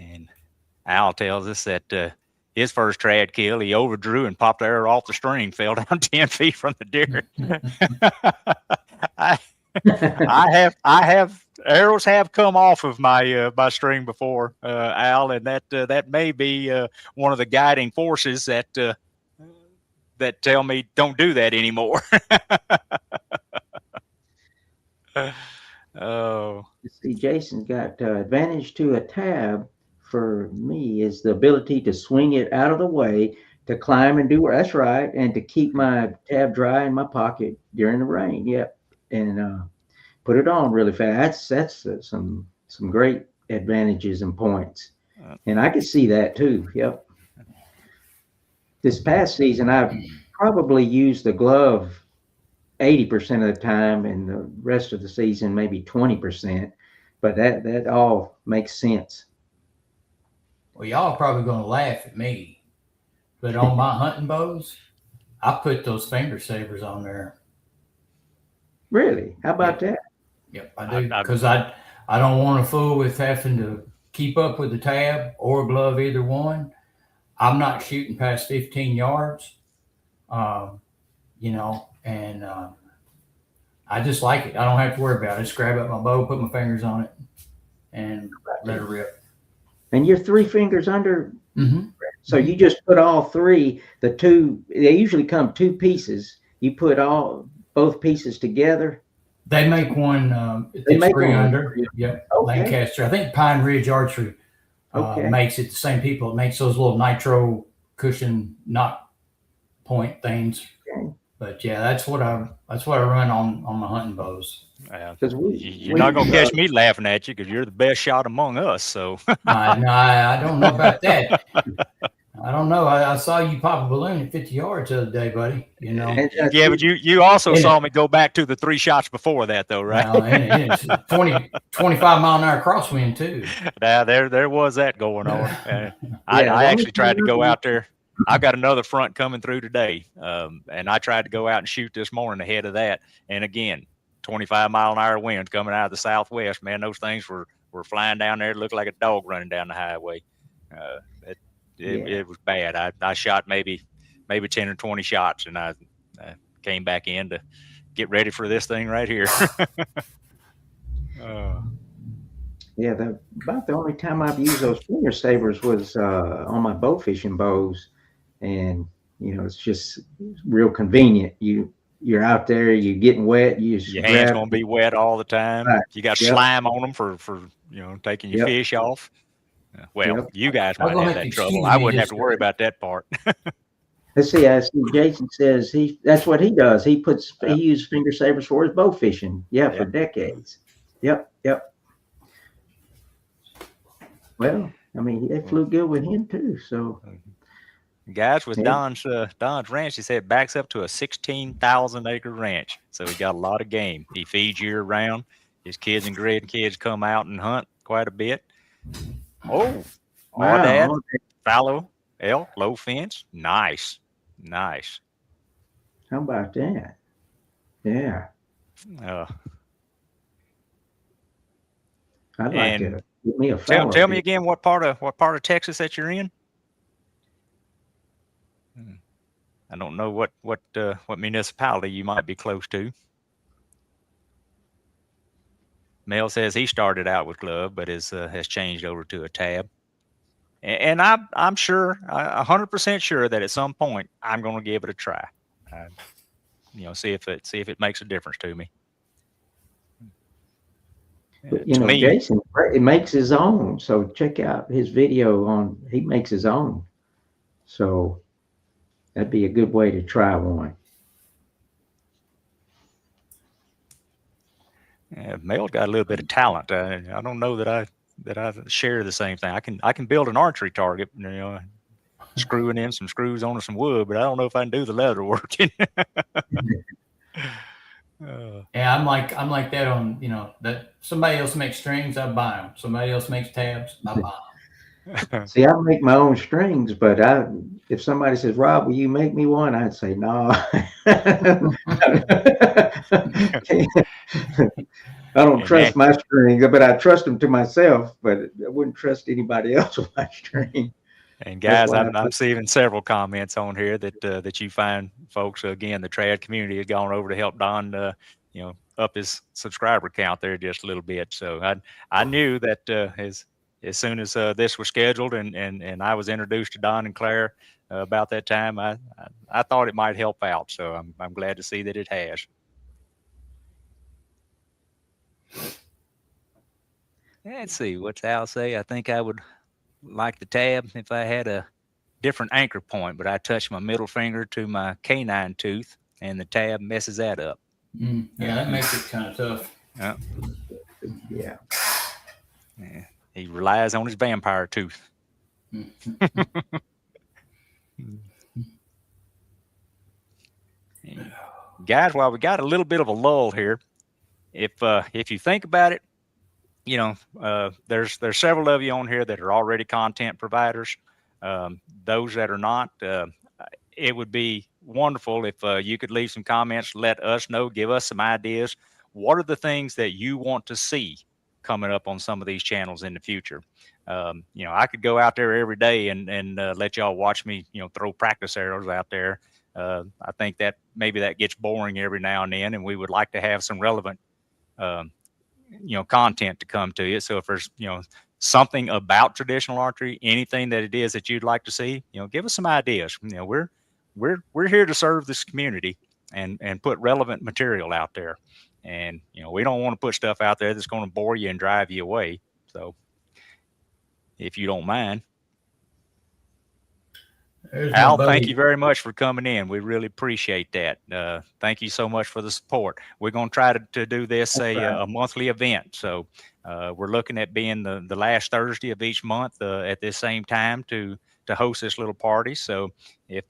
[SPEAKER 2] And Al tells us that his first trad kill, he overdrew and popped the arrow off the string, fell down 10 feet from the deer. I have arrows have come off of my my string before, Al, and that may be one of the guiding forces that tell me don't do that anymore. Oh,
[SPEAKER 1] see, Jason's got advantage to a tab. For me, is the ability to swing it out of the way, to climb and do. That's right, and to keep my tab dry in my pocket during the rain. Yep, and put it on really fast. That's some great advantages and points, and I could see that too. Yep. This past season, I've probably used the glove 80% of the time, and the rest of the season maybe 20%. But that all makes sense.
[SPEAKER 3] Well, y'all are probably going to laugh at me, but on my hunting bows, I put those finger savers on there.
[SPEAKER 1] Really? How about that?
[SPEAKER 3] Yep, I do, because I don't want to fool with having to keep up with the tab or glove, either one. I'm not shooting past 15 yards, and I just like it. I don't have to worry about it. Just grab up my bow, put my fingers on it, and let it rip.
[SPEAKER 1] And you're 3 fingers under.
[SPEAKER 3] Mm-hmm.
[SPEAKER 1] So you just put all three, they usually come 2 pieces. You put both pieces together.
[SPEAKER 3] They make one, it's 3 under. Yep. Okay. Lancaster. I think Pine Ridge Archery makes it. The same people. It makes those little nitro cushion knot point things. Okay. But yeah, that's what I run on my hunting bows.
[SPEAKER 2] You're not gonna catch me laughing at you because you're the best shot among us. So
[SPEAKER 3] I don't know about that. I don't know. I saw you pop a balloon at 50 yards the other day, buddy. You know.
[SPEAKER 2] Yeah, but you also saw me go back to the 3 shots before that, though, right?
[SPEAKER 3] Well, and it's 25-mile-an-hour crosswind too.
[SPEAKER 2] Now there was that going on. I actually tried to go out there. I've got another front coming through today, and I tried to go out and shoot this morning ahead of that. And again, 25-mile-an-hour winds coming out of the southwest. Man, those things were flying down there. It looked like a dog running down the highway. It was bad. I shot maybe 10 or 20 shots, and I came back in to get ready for this thing right here.
[SPEAKER 1] Yeah, about the only time I've used those finger sabers was on my bow fishing bows, and it's just real convenient. You're out there, you're getting wet. Your
[SPEAKER 2] hands gonna be wet all the time.
[SPEAKER 1] Right.
[SPEAKER 2] You got slime on them for taking your fish off. Well, you guys might have that trouble. I wouldn't have to worry about that part.
[SPEAKER 1] Let's see. I see Jason says that's what he does. He uses finger sabers for his bow fishing. Yeah, for decades. Yep. Well, I mean, they flew good with him too. So,
[SPEAKER 2] guys, with Don's ranch, he said it backs up to a 16,000-acre ranch. So he got a lot of game. He feeds year round. His kids and grandkids come out and hunt quite a bit. Oh, wow. Dad, fallow elk, low fence. Nice.
[SPEAKER 1] How about that? Yeah. I'd like to get me a fallow.
[SPEAKER 2] Tell me again what part of Texas that you're in. I don't know what municipality you might be close to. Mel says he started out with glove, but has changed over to a tab. And I'm sure, 100% sure that at some point I'm going to give it a try. See if it makes a difference to me.
[SPEAKER 1] But, Jason, it makes his own. So check out his video he makes his own. So that'd be a good way to try one.
[SPEAKER 2] Yeah, Mel's got a little bit of talent. I don't know that I share the same thing. I can build an archery target, screwing in some screws on some wood, but I don't know if I can do the leather working.
[SPEAKER 3] Yeah, I'm like that on that somebody else makes strings, I buy them. Somebody else makes tabs, I buy them.
[SPEAKER 1] See, I make my own strings, but if somebody says, Rob, will you make me one? I'd say no. I don't trust my strings, but I trust them to myself, but I wouldn't trust anybody else with my string.
[SPEAKER 2] And guys, I'm receiving several comments on here that you find folks, again, the trad community has gone over to help Don, up his subscriber count there just a little bit. So I knew that as soon as this was scheduled and I was introduced to Don and Claire about that time, I thought it might help out. So I'm glad to see that it has. Let's see, what's Al say? I think I would like the tab if I had a different anchor point, but I touch my middle finger to my canine tooth and the tab messes that up.
[SPEAKER 3] Yeah, that makes it kind of tough.
[SPEAKER 1] Yeah.
[SPEAKER 2] He relies on his vampire tooth. Guys, while we got a little bit of a lull here, if you think about it, there's several of you on here that are already content providers. Those that are not, it would be wonderful if you could leave some comments, let us know, give us some ideas. What are the things that you want to see coming up on some of these channels in the future? I could go out there every day and let y'all watch me, throw practice arrows out there. I think that maybe that gets boring every now and then, and we would like to have some relevant content to come to you. So if there's, something about traditional archery, anything that it is that you'd like to see, give us some ideas. We're here to serve this community and put relevant material out there. And, we don't want to put stuff out there that's going to bore you and drive you away. So if you don't mind. Al, thank you very much for coming in. We really appreciate that. Thank you so much for the support. We're going to try to do this a monthly event. So we're looking at being the last Thursday of each month at this same time to to host this little party. So if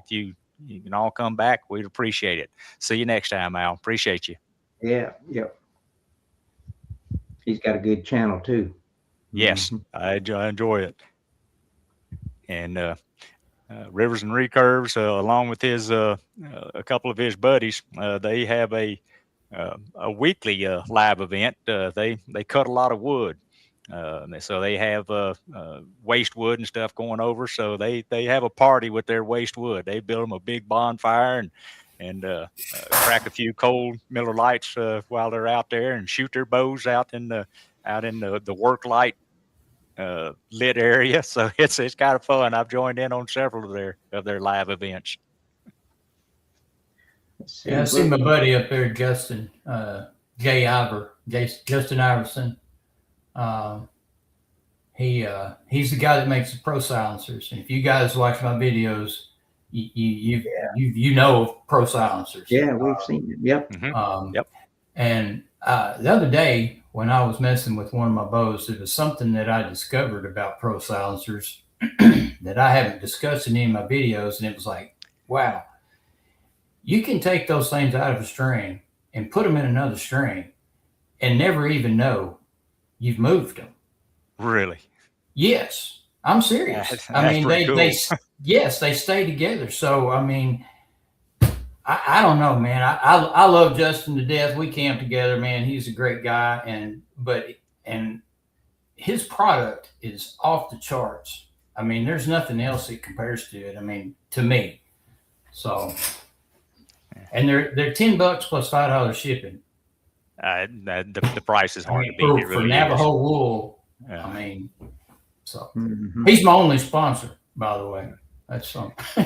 [SPEAKER 2] you can all come back, we'd appreciate it. See you next time, Al. Appreciate you.
[SPEAKER 1] Yeah. Yep. He's got a good channel too.
[SPEAKER 2] Yes, I enjoy it. And Rivers and Recurves, along with his a couple of his buddies, they have a weekly live event. They cut a lot of wood, so they have waste wood and stuff going over. So they have a party with their waste wood. They build them a big bonfire and crack a few cold Miller Lights while they're out there and shoot their bows out in the work light lit area. So it's kind of fun. I've joined in on several of their live events.
[SPEAKER 3] Yeah, I see my buddy up there, Justin, Justin Iverson. He's the guy that makes the pro silencers. And if you guys watch my videos, you know of pro silencers.
[SPEAKER 1] Yeah, we've seen it. Yep.
[SPEAKER 2] Yep.
[SPEAKER 3] And the other day when I was messing with one of my bows, it was something that I discovered about pro silencers that I haven't discussed in any of my videos. And it was like, wow, you can take those things out of a string and put them in another string and never even know you've moved them.
[SPEAKER 2] Really?
[SPEAKER 3] Yes, I'm serious. I mean, they stay together. So, I mean, I don't know, man. I love Justin to death. We camp together, man. He's a great guy, and his product is off the charts. I mean, there's nothing else that compares to it. I mean, to me. So, and they're $10 plus $5 shipping.
[SPEAKER 2] The price is hard to beat. It really
[SPEAKER 3] for Navajo
[SPEAKER 2] is.
[SPEAKER 3] wool. I mean, so he's my only sponsor, by the way. That's something.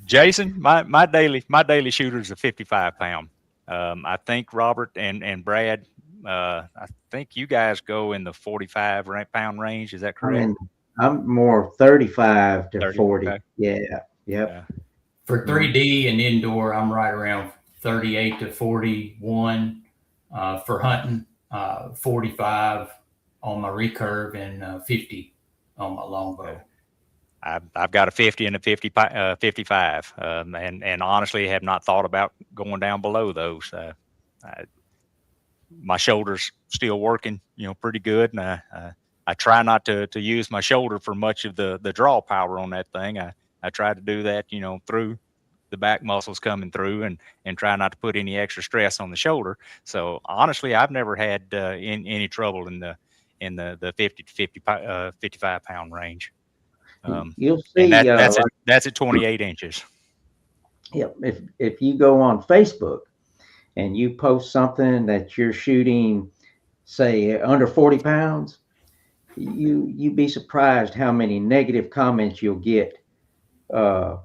[SPEAKER 2] Jason, my daily shooter is a 55 pound. I think Robert and Brad, I think you guys go in the 45 pound range. Is that correct?
[SPEAKER 1] I'm more 35 to
[SPEAKER 2] 30,
[SPEAKER 1] 40.
[SPEAKER 2] okay.
[SPEAKER 1] Yeah. Yep.
[SPEAKER 3] For 3D and indoor, I'm right around 38 to 41. For hunting, 45 on my recurve and 50 on my longbow.
[SPEAKER 2] I've got a 50 and a 55, and honestly have not thought about going down below those. My shoulder's still working, pretty good, and I try not to use my shoulder for much of the draw power on that thing. I try to do that, through the back muscles coming through, and try not to put any extra stress on the shoulder. So honestly, I've never had any trouble in the 50 to 55 pound range.
[SPEAKER 1] You'll see.
[SPEAKER 2] And that's at 28 inches.
[SPEAKER 1] Yep. If you go on Facebook and you post something that you're shooting, say under 40 pounds, you'd be surprised how many negative comments you'll get on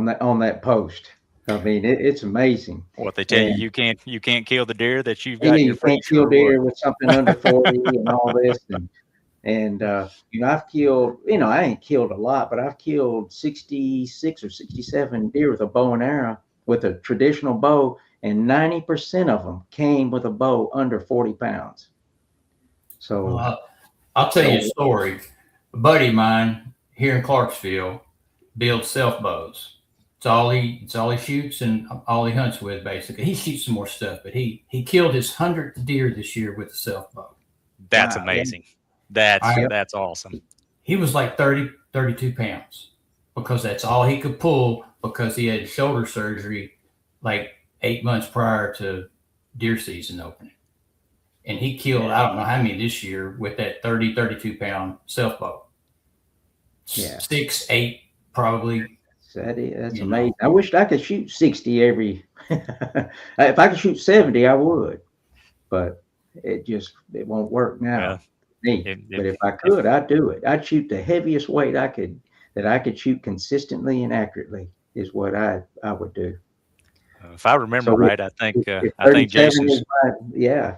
[SPEAKER 1] that post. I mean, it's amazing.
[SPEAKER 2] What they tell you can't kill the deer that you've got.
[SPEAKER 1] You can't kill deer with something under 40 and all this. And I've killed, I ain't killed a lot, but I've killed 66 or 67 deer with a bow and arrow with a traditional bow, and 90% of them came with a bow under 40 pounds. So
[SPEAKER 3] I'll tell you a story. A buddy of mine here in Clarksville builds self bows. It's all he shoots and all he hunts with, basically. He shoots some more stuff, but he killed his 100th deer this year with a self bow.
[SPEAKER 2] That's amazing. That's awesome.
[SPEAKER 3] He was like 32 pounds because that's all he could pull, because he had shoulder surgery like 8 months prior to deer season opening. And he killed, I don't know how many this year with that 32 pound self bow.
[SPEAKER 1] Yeah.
[SPEAKER 3] 6, 8 probably.
[SPEAKER 1] That's amazing. I wished I could shoot 60 every. If I could shoot 70, I would, but it won't work now. Yeah. But if I could, I'd do it. I'd shoot the heaviest weight I could shoot consistently and accurately is what I would do.
[SPEAKER 2] If I remember right, I think Jason's.
[SPEAKER 1] Yeah.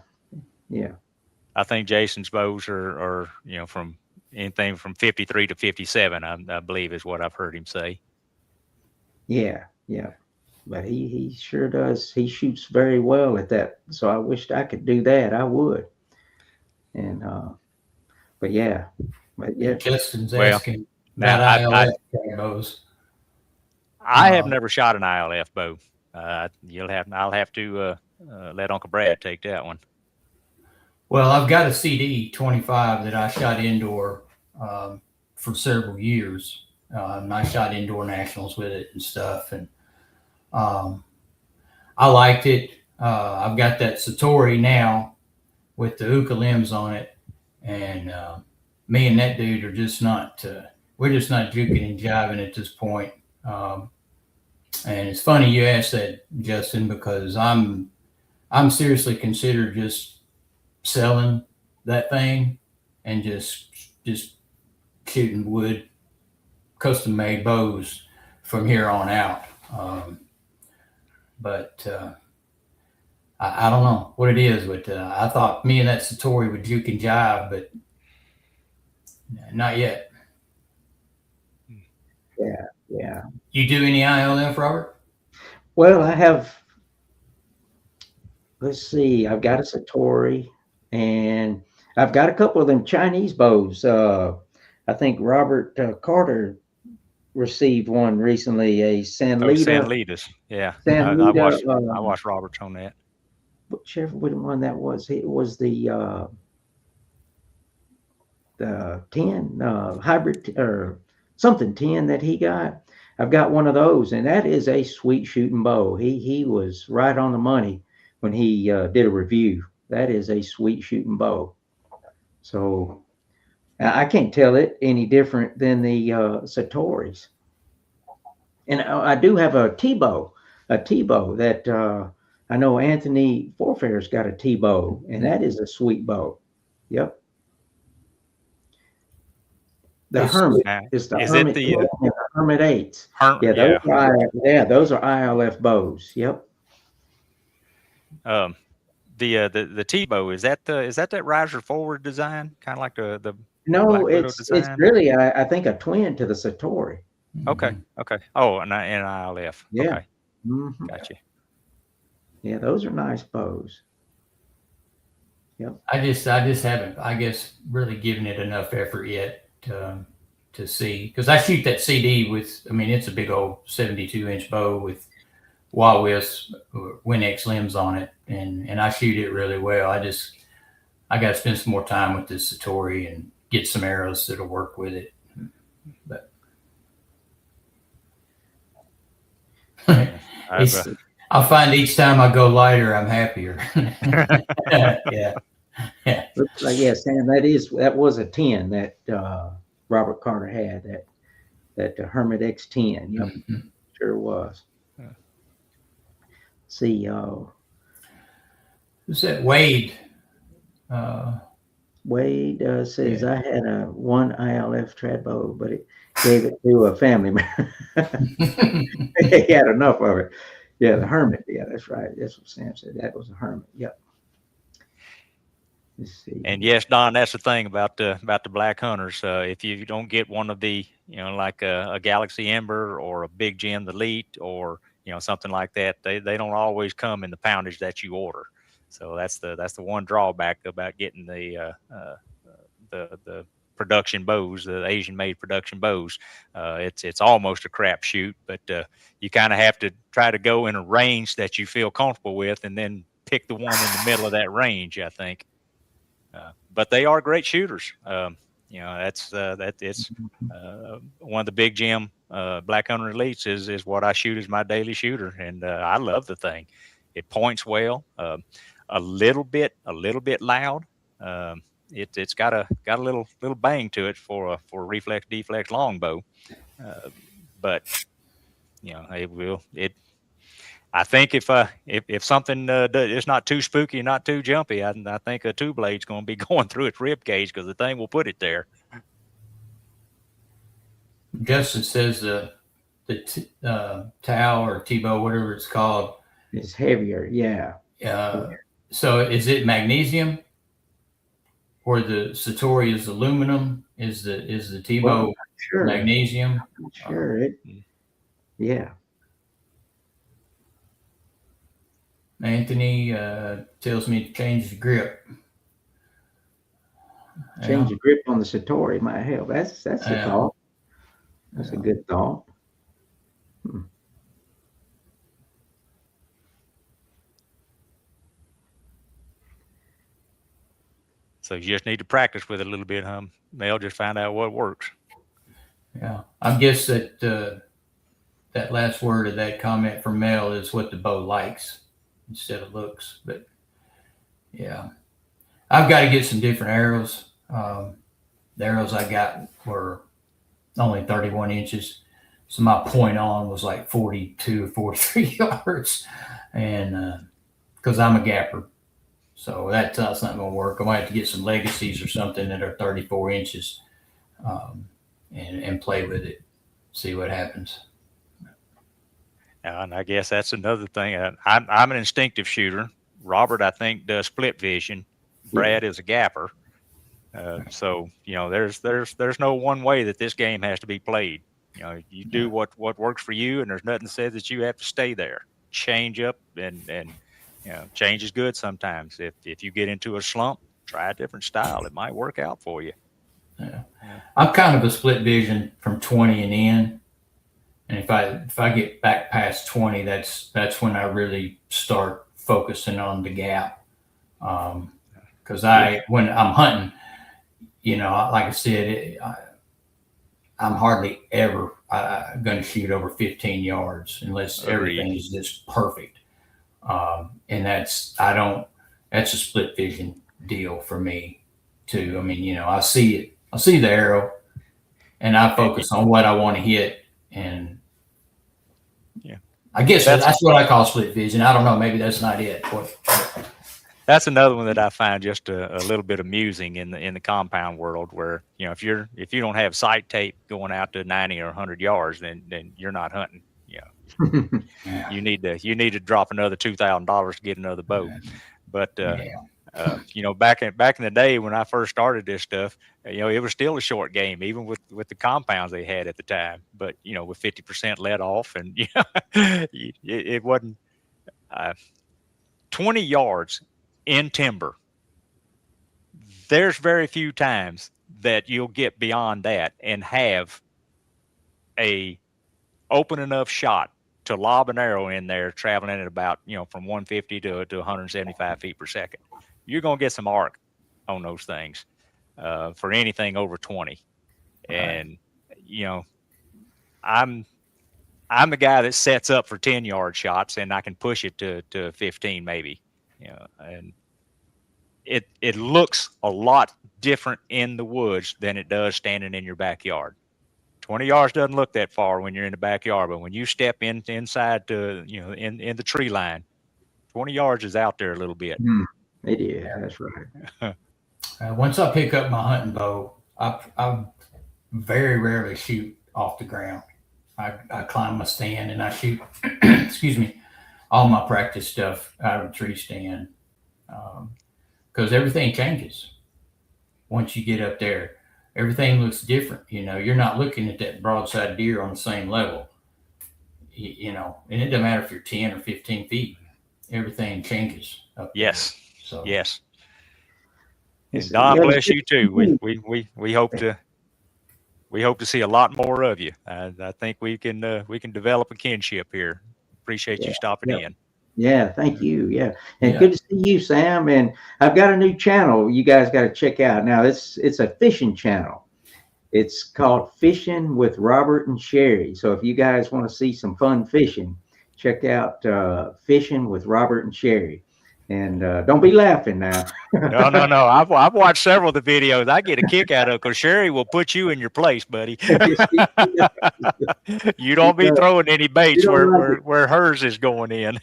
[SPEAKER 2] I think Jason's bows are from anything from 53 to 57. I believe is what I've heard him say. Yeah.
[SPEAKER 1] But he sure does. He shoots very well at that. So I wished I could do that. I would. And But yeah.
[SPEAKER 3] Justin's
[SPEAKER 2] Well,
[SPEAKER 3] asking
[SPEAKER 2] now
[SPEAKER 3] about ILF bows.
[SPEAKER 2] I have never shot an ILF bow. I'll have to let Uncle Brad take that one.
[SPEAKER 3] Well, I've got a CD 25 that I shot indoor for several years. And I shot indoor nationals with it and stuff. And I liked it. I've got that Satori now with the Uka limbs on it. And me and that dude are just not, we're just not juking and jiving at this point. And it's funny you asked that, Justin, because I'm seriously considered just selling that thing and just shooting wood, custom made bows from here on out. But I don't know what it is, but I thought me and that Satori would juke and jive, but not yet.
[SPEAKER 1] Yeah.
[SPEAKER 3] You do any ILF, Robert?
[SPEAKER 1] Well, I have. Let's see. I've got a Satori, and I've got a couple of them Chinese bows. I think Robert Carter received one recently, a Sanlita.
[SPEAKER 2] Sanlitas. Yeah.
[SPEAKER 1] Sanlita,
[SPEAKER 2] I watched Roberts on that.
[SPEAKER 1] Whichever one that was. It was the 10 hybrid or something 10 that he got. I've got one of those, and that is a sweet shooting bow. He was right on the money when he did a review. That is a sweet shooting bow. So I can't tell it any different than the Satori's. And I do have a T-bow that I know Anthony Forfair's got a T-bow, and that is a sweet bow. Yep. The Hermit is the Hermit. The Hermit 8s. Those are ILF bows. Yep.
[SPEAKER 2] The T-bow, is that riser forward design, kind of like the
[SPEAKER 1] no, it's really I think a twin to the Satori.
[SPEAKER 2] Okay. Oh, and ILF.
[SPEAKER 1] Yeah.
[SPEAKER 2] Okay.
[SPEAKER 1] Mm-hmm.
[SPEAKER 2] Gotcha.
[SPEAKER 1] Yeah, those are nice bows. Yep.
[SPEAKER 3] I just haven't, I guess, really given it enough effort yet to see, because I shoot that CD with, I mean, it's a big old 72-inch bow with Wild West Winx limbs on it, and I shoot it really well. I got to spend some more time with this Satori and get some arrows that'll work with it. But I find each time I go lighter, I'm happier. Yeah.
[SPEAKER 1] Looks like, yeah, Sam, that was a 10 that Robert Carter had, that Hermit X10. Yep. Mm-hmm. Sure was. Yeah. See,
[SPEAKER 3] who's that? Wade.
[SPEAKER 1] Wade says, I had one ILF trad bow, but it gave it to a family member. He had enough of it. Yeah, the Hermit. Yeah, that's right. That's what Sam said. That was a Hermit. Yep.
[SPEAKER 2] And yes, Don, that's the thing about the black hunters. If you don't get one of the, like a Galaxy Ember or a Big Jim Elite or something like that, they don't always come in the poundage that you order. So that's the one drawback about getting the production bows, the Asian made production bows. It's almost a crapshoot, but you kind of have to try to go in a range that you feel comfortable with, and then pick the one in the middle of that range, I think. But they are great shooters. It's one of the Big Jim Black Hunter Elites is what I shoot as my daily shooter, and I love the thing. It points well, a little bit loud. It's got a little bang to it for a reflex deflex longbow, but I think if something is not too spooky, not too jumpy, I think a 2-blade's going to be going through its rib cage, because the thing will put it there.
[SPEAKER 3] Justin says the Tau or T-bow, whatever it's called,
[SPEAKER 1] is heavier. Yeah.
[SPEAKER 3] So is it magnesium, or the Satori is aluminum? Is the T-bow magnesium?
[SPEAKER 1] Sure. Yeah.
[SPEAKER 3] Anthony tells me to change the grip.
[SPEAKER 1] Change the grip on the Satori might help. That's a thought. That's a good thought.
[SPEAKER 2] So you just need to practice with it a little bit, huh? They'll just find out what works.
[SPEAKER 3] Yeah, I guess that that last word of that comment from Mel is what the bow likes instead of looks. But yeah, I've got to get some different arrows. The arrows I got were only 31 inches. So my point on was like 42 or 43 yards. And because I'm a gapper. So that's not going to work. I might have to get some legacies or something that are 34 inches and play with it, see what happens.
[SPEAKER 2] And I guess that's another thing. I'm an instinctive shooter. Robert, I think, does split vision. Brad is a gapper. So there's no one way that this game has to be played. You do what works for you, and there's nothing that says that you have to stay there. Change up and change is good sometimes. If you get into a slump, try a different style. It might work out for you.
[SPEAKER 3] Yeah. I'm kind of a split vision from 20 and in. And if I get back past 20, that's when I really start focusing on the gap. Because when I'm hunting, like I said, I'm hardly ever going to shoot over 15 yards unless everything is just perfect. And that's a split vision deal for me too. I mean, I see the arrow, and I focus on what I want to hit. And I guess that's what I call split vision. I don't know. Maybe that's not it.
[SPEAKER 2] That's another one that I find just a little bit amusing in the compound world, where if you don't have sight tape going out to 90 or 100 yards, then you're not hunting. You need to drop another $2,000 to get another bow. But back in the day when I first started this stuff, it was still a short game, even with the compounds they had at the time. But with 50% let off, and it wasn't 20 yards in timber. There's very few times that you'll get beyond that and have a open enough shot to lob an arrow in there traveling at about from 150 to 175 feet per second. You're going to get some arc on those things for anything over 20. And I'm the guy that sets up for 10-yard shots, and I can push it to 15 maybe. And it looks a lot different in the woods than it does standing in your backyard. 20 yards doesn't look that far when you're in the backyard, but when you step inside to in the tree line, 20 yards is out there a little bit.
[SPEAKER 1] It is. That's right.
[SPEAKER 3] Once I pick up my hunting bow, I very rarely shoot off the ground. I climb my stand and I shoot, excuse me, all my practice stuff out of a tree stand. Because everything changes once you get up there. Everything looks different. You're not looking at that broadside deer on the same level. And it doesn't matter if you're 10 or 15 feet. Everything changes up there. So
[SPEAKER 2] yes. And Don bless you too. We hope to see a lot more of you. I think we can develop a kinship here. Appreciate you stopping in.
[SPEAKER 1] Yeah, thank you. Yeah, and good to see you, Sam. And I've got a new channel you guys got to check out. Now, it's a fishing channel. It's called Fishing with Robert and Sherry. So if you guys want to see some fun fishing, check out Fishing with Robert and Sherry. And don't be laughing now.
[SPEAKER 2] No. I've watched several of the videos. I get a kick out of it because Sherry will put you in your place, buddy. You don't be throwing any baits where hers is going in.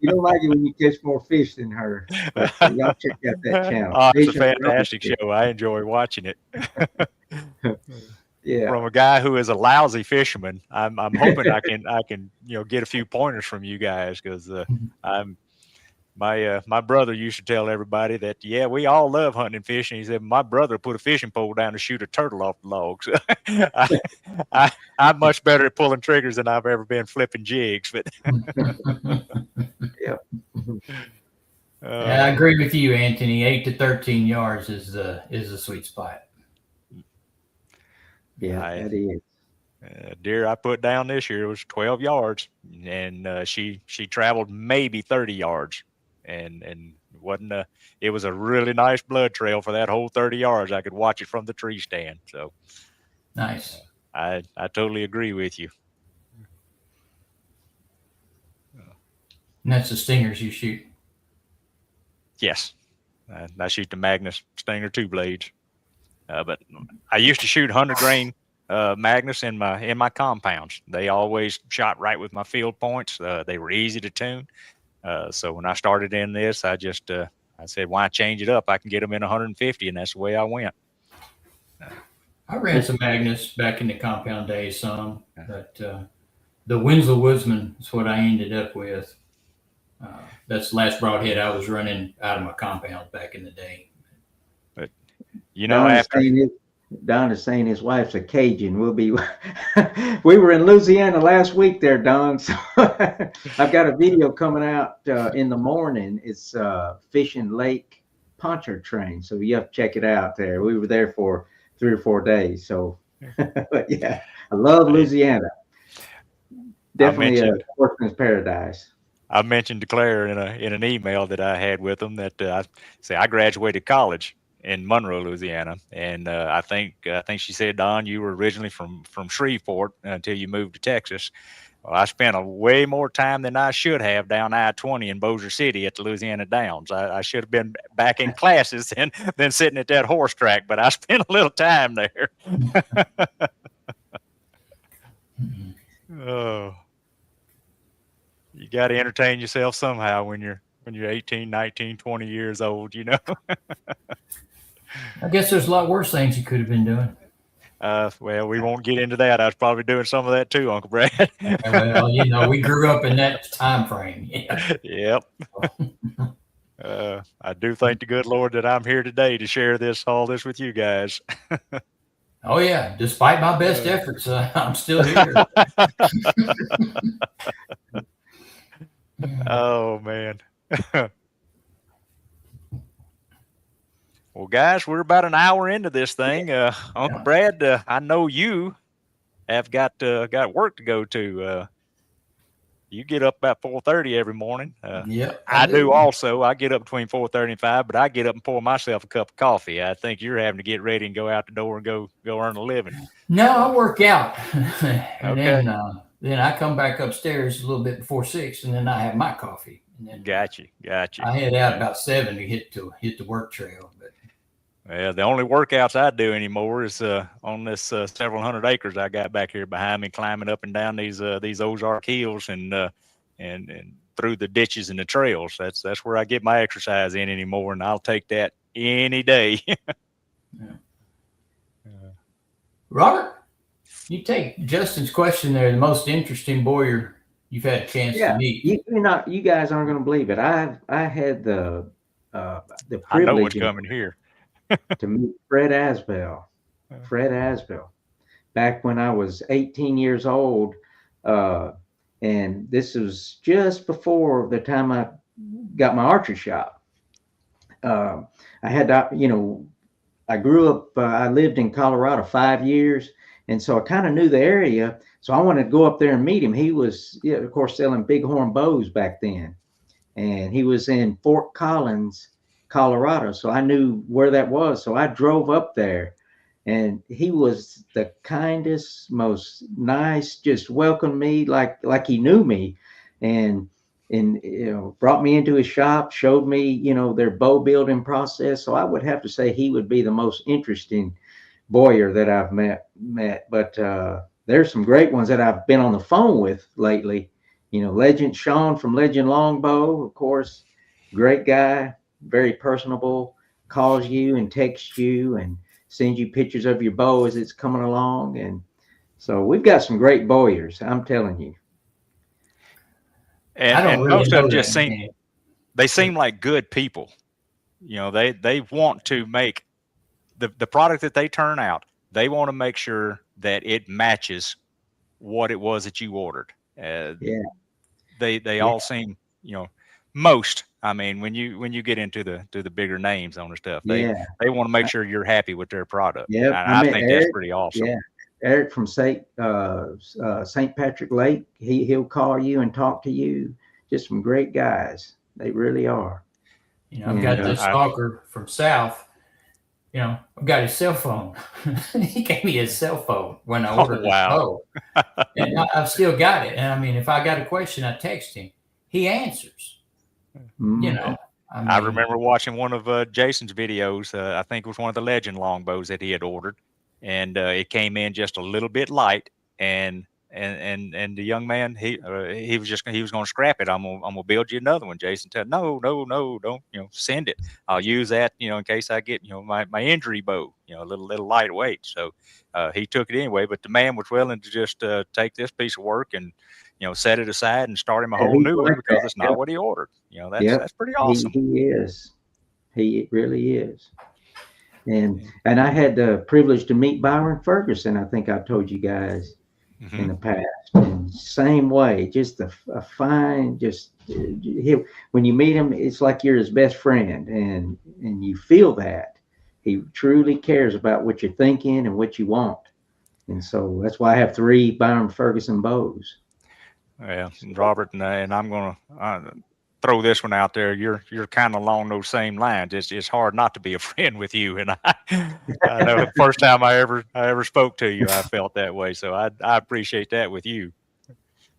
[SPEAKER 1] You don't like it when you catch more fish than her. But y'all check out that channel.
[SPEAKER 2] Oh, it's a fantastic show. I enjoy watching it.
[SPEAKER 1] Yeah.
[SPEAKER 2] From a guy who is a lousy fisherman, I'm hoping I can get a few pointers from you guys, because my brother used to tell everybody that we all love hunting and fishing. He said my brother put a fishing pole down to shoot a turtle off the logs. I'm much better at pulling triggers than I've ever been flipping jigs. But
[SPEAKER 3] Yeah, I agree with you, Anthony. 8 to 13 yards is a sweet spot.
[SPEAKER 1] Yeah, that is.
[SPEAKER 2] Deer I put down this year was 12 yards, and she traveled maybe 30 yards, and wasn't it was a really nice blood trail for that whole 30 yards. I could watch it from the tree stand. So
[SPEAKER 3] nice.
[SPEAKER 2] I totally agree with you.
[SPEAKER 3] And that's the stingers you shoot.
[SPEAKER 2] Yes, I shoot the Magnus Stinger 2 blades, but I used to shoot 100 grain Magnus in my compounds. They always shot right with my field points. They were easy to tune. So when I started in this, I just I said, why change it up? I can get them in 150, and that's the way I went.
[SPEAKER 3] I ran some Magnus back in the compound days, some, but the Winslow Woodsman is what I ended up with. That's the last broadhead I was running out of my compound back in the day.
[SPEAKER 2] But after
[SPEAKER 1] Don is saying his wife's a Cajun. We were in Louisiana last week there, Don. So I've got a video coming out in the morning. It's Fishing Lake Pontchartrain. So you have to check it out there. We were there for 3 or 4 days. So but yeah, I love Louisiana. Definitely a sportsman's paradise.
[SPEAKER 2] I mentioned to Claire in an email that I had with them that I graduated college in Monroe, Louisiana, and I think she said, Don, you were originally from Shreveport until you moved to Texas. Well, I spent a way more time than I should have down I-20 in Bossier City at the Louisiana Downs. I should have been back in classes than sitting at that horse track, but I spent a little time there. Oh. You got to entertain yourself somehow when you're 18, 19, 20 years old,
[SPEAKER 3] I guess there's a lot worse things you could have been doing.
[SPEAKER 2] Well, we won't get into that. I was probably doing some of that too, Uncle Brad.
[SPEAKER 3] Well, we grew up in that time frame. Yeah.
[SPEAKER 2] Yep. I do thank the good Lord that I'm here today to share all this with you guys.
[SPEAKER 3] Oh yeah, despite my best efforts, I'm still here.
[SPEAKER 2] Oh man. Well, guys, we're about an hour into this thing. Uncle Brad, I know you have got work to go to. You get up about 4:30 every morning.
[SPEAKER 3] Yeah,
[SPEAKER 2] I do also. I get up between 4:30 and 5, but I get up and pour myself a cup of coffee. I think you're having to get ready and go out the door and go earn a living.
[SPEAKER 3] No, I work out, and then I come back upstairs a little bit before 6, and then I have my coffee. And then
[SPEAKER 2] Got you.
[SPEAKER 3] I head out about 7 to hit the work trail. But
[SPEAKER 2] yeah, the only workouts I do anymore is on this several hundred acres I got back here behind me, climbing up and down these Ozark hills and through the ditches and the trails. That's where I get my exercise in anymore, and I'll take that any day.
[SPEAKER 3] Robert, you take Justin's question there. The most interesting boyer you've had a chance to meet.
[SPEAKER 1] You guys aren't going to believe it. I had the privilege.
[SPEAKER 2] I know what's coming here.
[SPEAKER 1] to meet Fred Asbell. Fred Asbell, back when I was 18 years old, and this was just before the time I got my archery shop. I had, I grew up. I lived in Colorado 5 years, and so I kind of knew the area. So I wanted to go up there and meet him. He was, of course, selling bighorn bows back then, and he was in Fort Collins, Colorado. So I knew where that was. So I drove up there, and he was the kindest, most nice, just welcomed me like he knew me, and brought me into his shop, showed me, their bow building process. So I would have to say he would be the most interesting boyer that I've met. But there's some great ones that I've been on the phone with lately. Legend Sean from Legend Longbow, of course, great guy. Very personable, calls you and texts you and sends you pictures of your bow as it's coming along. And so we've got some great bowyers, I'm telling you.
[SPEAKER 2] And most of them just seem like good people. They want to make the product that they turn out. They want to make sure that it matches what it was that you ordered. They all seem, most I mean, when you get into the bigger names on the stuff,
[SPEAKER 1] Yeah.
[SPEAKER 2] they want to make sure you're happy with their product.
[SPEAKER 1] Yep.
[SPEAKER 2] And
[SPEAKER 1] I
[SPEAKER 2] I
[SPEAKER 1] met
[SPEAKER 2] think
[SPEAKER 1] Eric.
[SPEAKER 2] that's pretty awesome.
[SPEAKER 1] Yeah. Eric from St. Patrick Lake. He'll call you and talk to you. Just some great guys. They really are.
[SPEAKER 3] You know, I've got this stalker from South. You know, I've got his cell phone. He gave me his cell phone when I ordered his bow. And I've still got it. And I mean, if I got a question, I text him. He answers.
[SPEAKER 1] Mm-hmm.
[SPEAKER 3] You know,
[SPEAKER 2] I remember watching one of Jason's videos. I think it was one of the Legend longbows that he had ordered, and it came in just a little bit light. And the young man, he was going to scrap it. I'm gonna build you another one. Jason said, no, don't send it. I'll use that in case I get my injury bow, a little lightweight. So he took it anyway. But the man was willing to just take this piece of work and set it aside and start him a whole new one because it's not what he ordered. That's pretty awesome.
[SPEAKER 1] He is. He really is. And I had the privilege to meet Byron Ferguson. I think I've told you guys in the past. And same way, just a fine, when you meet him, it's like you're his best friend, and you feel that he truly cares about what you're thinking and what you want. And so that's why I have 3 Byron Ferguson bows.
[SPEAKER 2] Yeah, Robert, and I'm gonna throw this one out there. You're kind of along those same lines. It's hard not to be a friend with you, and I know the first time I ever spoke to you, I felt that way. So I appreciate that with you.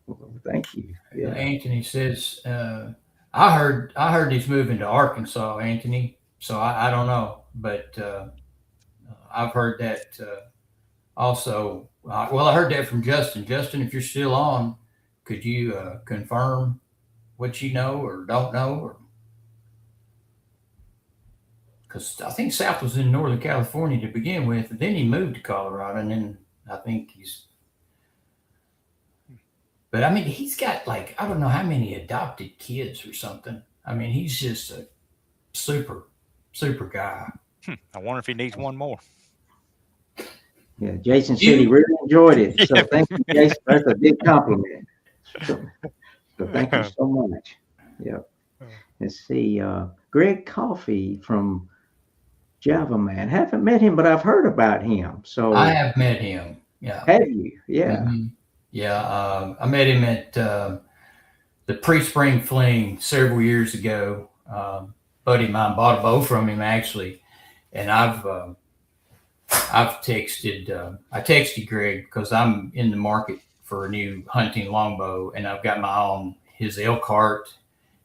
[SPEAKER 1] Well, thank you. Yeah.
[SPEAKER 3] Anthony says, I heard he's moving to Arkansas, Anthony. So I don't know, but I've heard that also. Well, I heard that from Justin. Justin, if you're still on, could you confirm what you know or don't know? Because I think South was in Northern California to begin with, and then he moved to Colorado, and then I think but I mean, he's got I don't know how many adopted kids or something. I mean, he's just a super, super guy.
[SPEAKER 2] I wonder if he needs one more.
[SPEAKER 1] Yeah, Jason said he really enjoyed it. So thank you, Jason. That's a big compliment. So thank you so much. Yeah. Let's see. Greg Coffey from Java Man. Haven't met him, but I've heard about him. So
[SPEAKER 3] I have met him. Yeah.
[SPEAKER 1] Have you? Yeah.
[SPEAKER 3] Mm-hmm. Yeah. I met him at the pre-spring fling several years ago. Buddy of mine bought a bow from him actually, and I've texted. I texted Greg because I'm in the market for a new hunting longbow, and I've got my own his Elkhart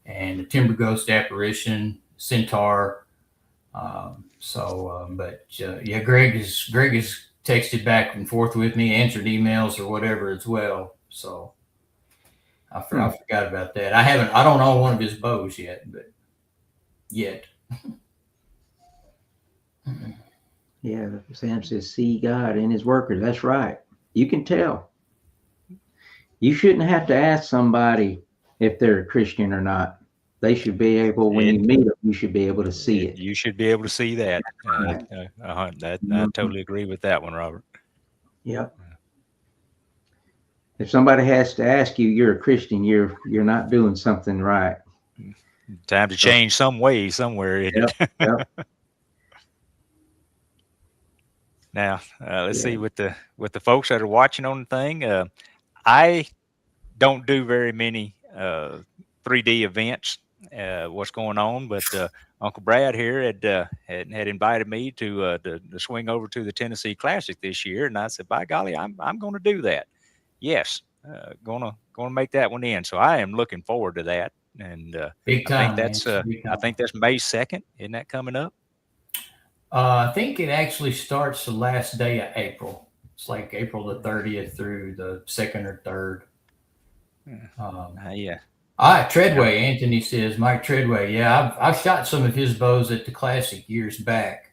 [SPEAKER 3] and the Timber Ghost Apparition Centaur. Yeah, Greg has texted back and forth with me, answered emails or whatever as well. So I forgot about that. I don't own one of his bows yet.
[SPEAKER 1] Yeah, Sam says, see God in his workers. That's right. You can tell. You shouldn't have to ask somebody if they're a Christian or not. They should be able, when you meet them, you should be able to see it.
[SPEAKER 2] You should be able to see that. I totally agree with that one, Robert.
[SPEAKER 1] Yep. If somebody has to ask you, you're a Christian, you're not doing something right.
[SPEAKER 2] Time to change some way somewhere, isn't it?
[SPEAKER 1] Yep.
[SPEAKER 2] Now, let's see with the folks that are watching on the thing. I don't do very many 3D events. What's going on? But Uncle Brad here had invited me to swing over to the Tennessee Classic this year, and I said, "By golly, I'm going to do that." Yes, gonna make that one in. So I am looking forward to that. And
[SPEAKER 3] big time.
[SPEAKER 2] I think that's May 2nd. Isn't that coming up?
[SPEAKER 3] I think it actually starts the last day of April. It's like April the 30th through the 2nd or 3rd.
[SPEAKER 2] Yeah.
[SPEAKER 3] Treadway, Anthony says, Mike Treadway. Yeah, I've shot some of his bows at the Classic years back.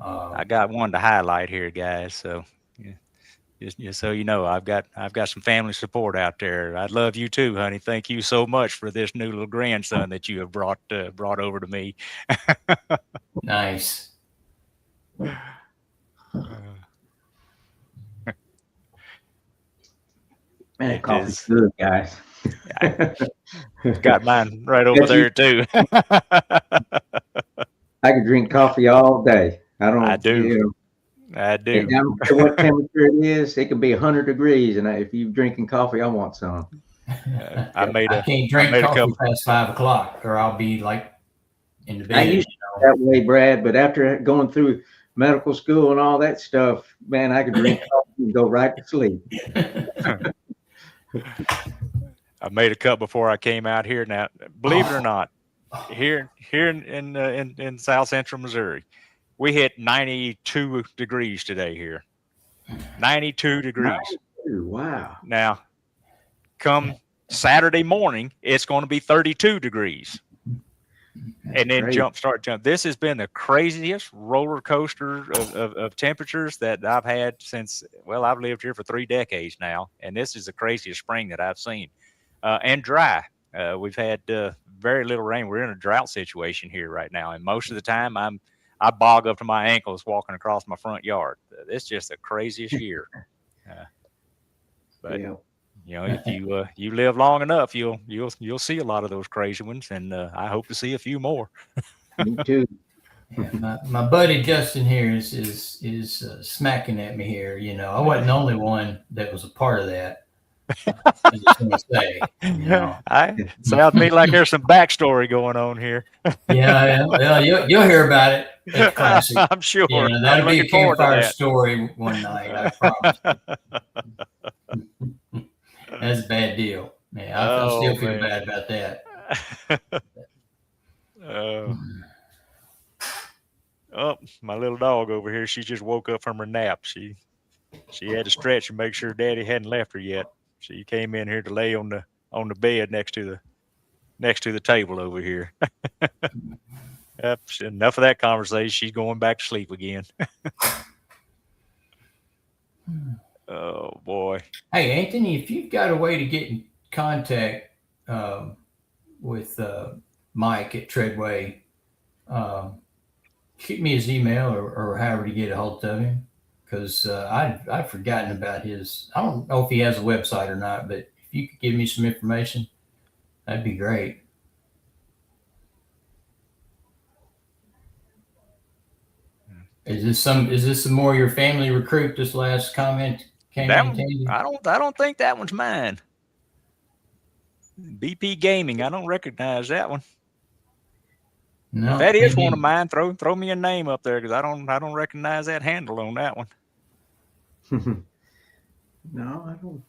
[SPEAKER 2] I got one to highlight here, guys. So just so you know, I've got some family support out there. I love you too, honey. Thank you so much for this new little grandson that you have brought over to me.
[SPEAKER 3] Nice.
[SPEAKER 1] Man, coffee's good, guys.
[SPEAKER 2] Got mine right over there too.
[SPEAKER 1] I could drink coffee all day.
[SPEAKER 2] I do. I
[SPEAKER 1] And I
[SPEAKER 2] do.
[SPEAKER 1] don't care what temperature it is. It could be 100 degrees, and if you're drinking coffee, I want some.
[SPEAKER 2] I
[SPEAKER 3] can't drink coffee
[SPEAKER 2] couple.
[SPEAKER 3] past 5 o'clock, or I'll be like in the bed.
[SPEAKER 1] I used to be that way, Brad, but after going through medical school and all that stuff, man, I could drink coffee and go right to sleep.
[SPEAKER 2] I made a cup before I came out here. Now, believe it or not, here in South Central Missouri, we hit 92 degrees today here. 92 degrees.
[SPEAKER 1] 92, wow.
[SPEAKER 2] Now, come Saturday morning, it's going to be 32 degrees. And then start jump. This has been the craziest roller coaster of temperatures that I've had since, well, I've lived here for 3 decades now. And this is the craziest spring that I've seen. And dry. We've had very little rain. We're in a drought situation here right now. And most of the time I bog up to my ankles walking across my front yard. It's just the craziest year. But if you live long enough, you'll see a lot of those crazy ones, and I hope to see a few more.
[SPEAKER 1] Me too.
[SPEAKER 3] Yeah, my buddy Justin here is smacking at me here. I wasn't the only one that was a part of that. I just want to say,
[SPEAKER 2] sounds to me like there's some backstory going on here.
[SPEAKER 3] Yeah. Well, you'll hear about it at Classic.
[SPEAKER 2] I'm sure.
[SPEAKER 3] That'll be a campfire story one night. I promise. That's a bad deal. Man, I still feel bad about that.
[SPEAKER 2] Oh, my little dog over here, she just woke up from her nap. She had to stretch and make sure Daddy hadn't left her yet. She came in here to lay on the bed next to the table over here. Enough of that conversation. She's going back to sleep again. Oh boy.
[SPEAKER 3] Hey Anthony, if you've got a way to get in contact with Mike at Treadway, shoot me his email or however to get a hold of him, because I've forgotten about his. I don't know if he has a website or not, but if you could give me some information, that'd be great. Is this some more of your family recruit? This last comment came in.
[SPEAKER 2] I don't think that one's mine. BP Gaming. I don't recognize that one. No, if that is one of mine, throw me a name up there, because I don't recognize that handle on that one.
[SPEAKER 1] No, I don't.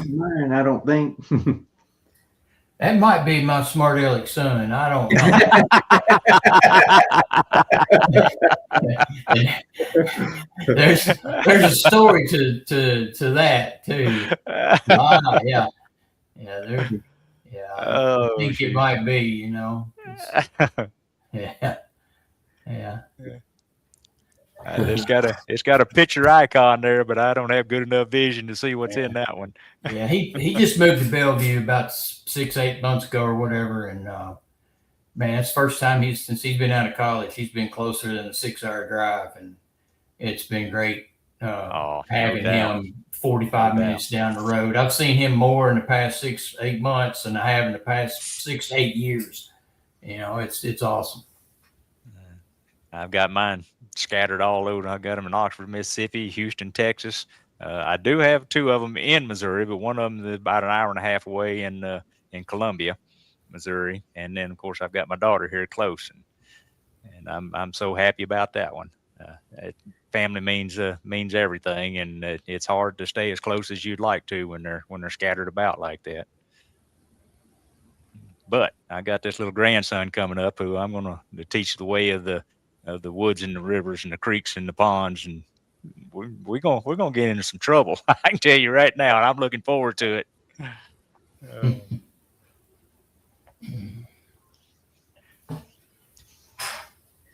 [SPEAKER 1] Mine, I don't think.
[SPEAKER 3] That might be my smart aleck son. I don't know. There's a story to that too. Yeah. I think it might be. Yeah.
[SPEAKER 2] It's got a picture icon there, but I don't have good enough vision to see what's in that one.
[SPEAKER 3] Yeah, he just moved to Bellevue about 6-8 months ago or whatever, and man, it's the first time since he's been out of college. He's been closer than a 6-hour drive, and it's been great having him 45 minutes down the road. I've seen him more in the past 6-8 months than I have in the past 6-8 years. It's awesome.
[SPEAKER 2] I've got mine scattered all over. I've got them in Oxford, Mississippi, Houston, Texas. I do have 2 of them in Missouri, but one of them is about an hour and a half away in Columbia, Missouri. And then, of course, I've got my daughter here close, and I'm so happy about that one. Family means everything, and it's hard to stay as close as you'd like to when they're scattered about like that. But I got this little grandson coming up who I'm going to teach the way of the woods and the rivers and the creeks and the ponds, and we're gonna get into some trouble. I can tell you right now, and I'm looking forward to it.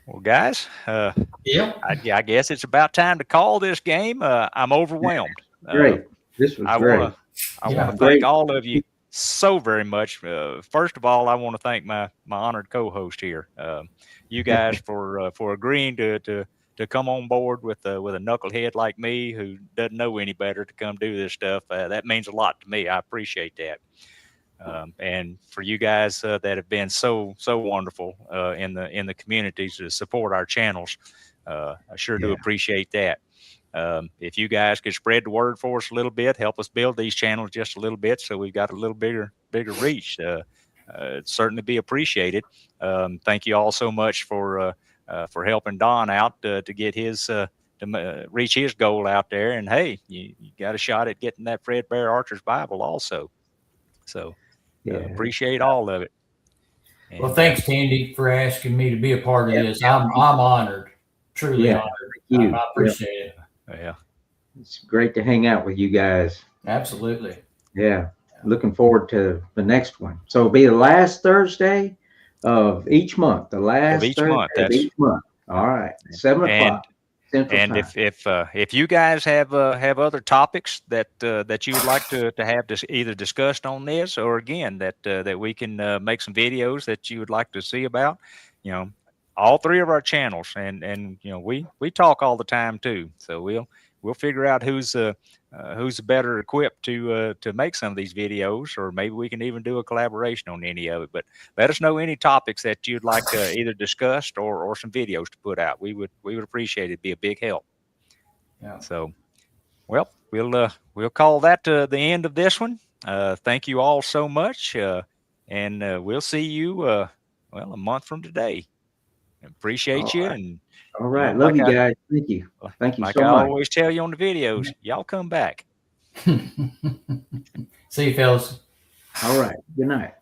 [SPEAKER 2] Well, guys, I guess it's about time to call this game. I'm overwhelmed.
[SPEAKER 1] Great, this was great.
[SPEAKER 2] I want to thank all of you so very much. First of all, I want to thank my honored co-host here. You guys for agreeing to come on board with a knucklehead like me who doesn't know any better to come do this stuff. That means a lot to me. I appreciate that. And for you guys that have been so wonderful in the communities to support our channels, I sure do appreciate that. If you guys could spread the word for us a little bit, help us build these channels just a little bit, so we've got a little bigger reach. It'd certainly be appreciated. Thank you all so much for helping Don out to get his to reach his goal out there. And hey, you got a shot at getting that Fred Bear Archer's Bible also. So appreciate all of it. And,
[SPEAKER 3] well, thanks, Tandy, for asking me to be a part of this. I'm honored, truly honored. I appreciate it.
[SPEAKER 2] Yeah,
[SPEAKER 1] it's great to hang out with you guys.
[SPEAKER 3] Absolutely.
[SPEAKER 1] Yeah, looking forward to the next one. So it'll be the last Thursday of each month. The last Thursday of each month. All right, 7 o'clock. Central
[SPEAKER 2] and
[SPEAKER 1] time.
[SPEAKER 2] if you guys have other topics that you would like to have either discussed on this, or again that we can make some videos that you would like to see about, all three of our channels, and we talk all the time too, so we'll figure out who's better equipped to make some of these videos, or maybe we can even do a collaboration on any of it. But let us know any topics that you'd like either discussed or some videos to put out. We would appreciate it. It'd be a big help.
[SPEAKER 3] Yeah.
[SPEAKER 2] So, well, we'll call that the end of this one. Thank you all so much, and we'll see you a month from today. Appreciate you. And
[SPEAKER 1] all right, love you guys. Thank you so much.
[SPEAKER 2] Like I always tell you on the videos, y'all come back.
[SPEAKER 3] See you, fellas.
[SPEAKER 1] All right. Good night.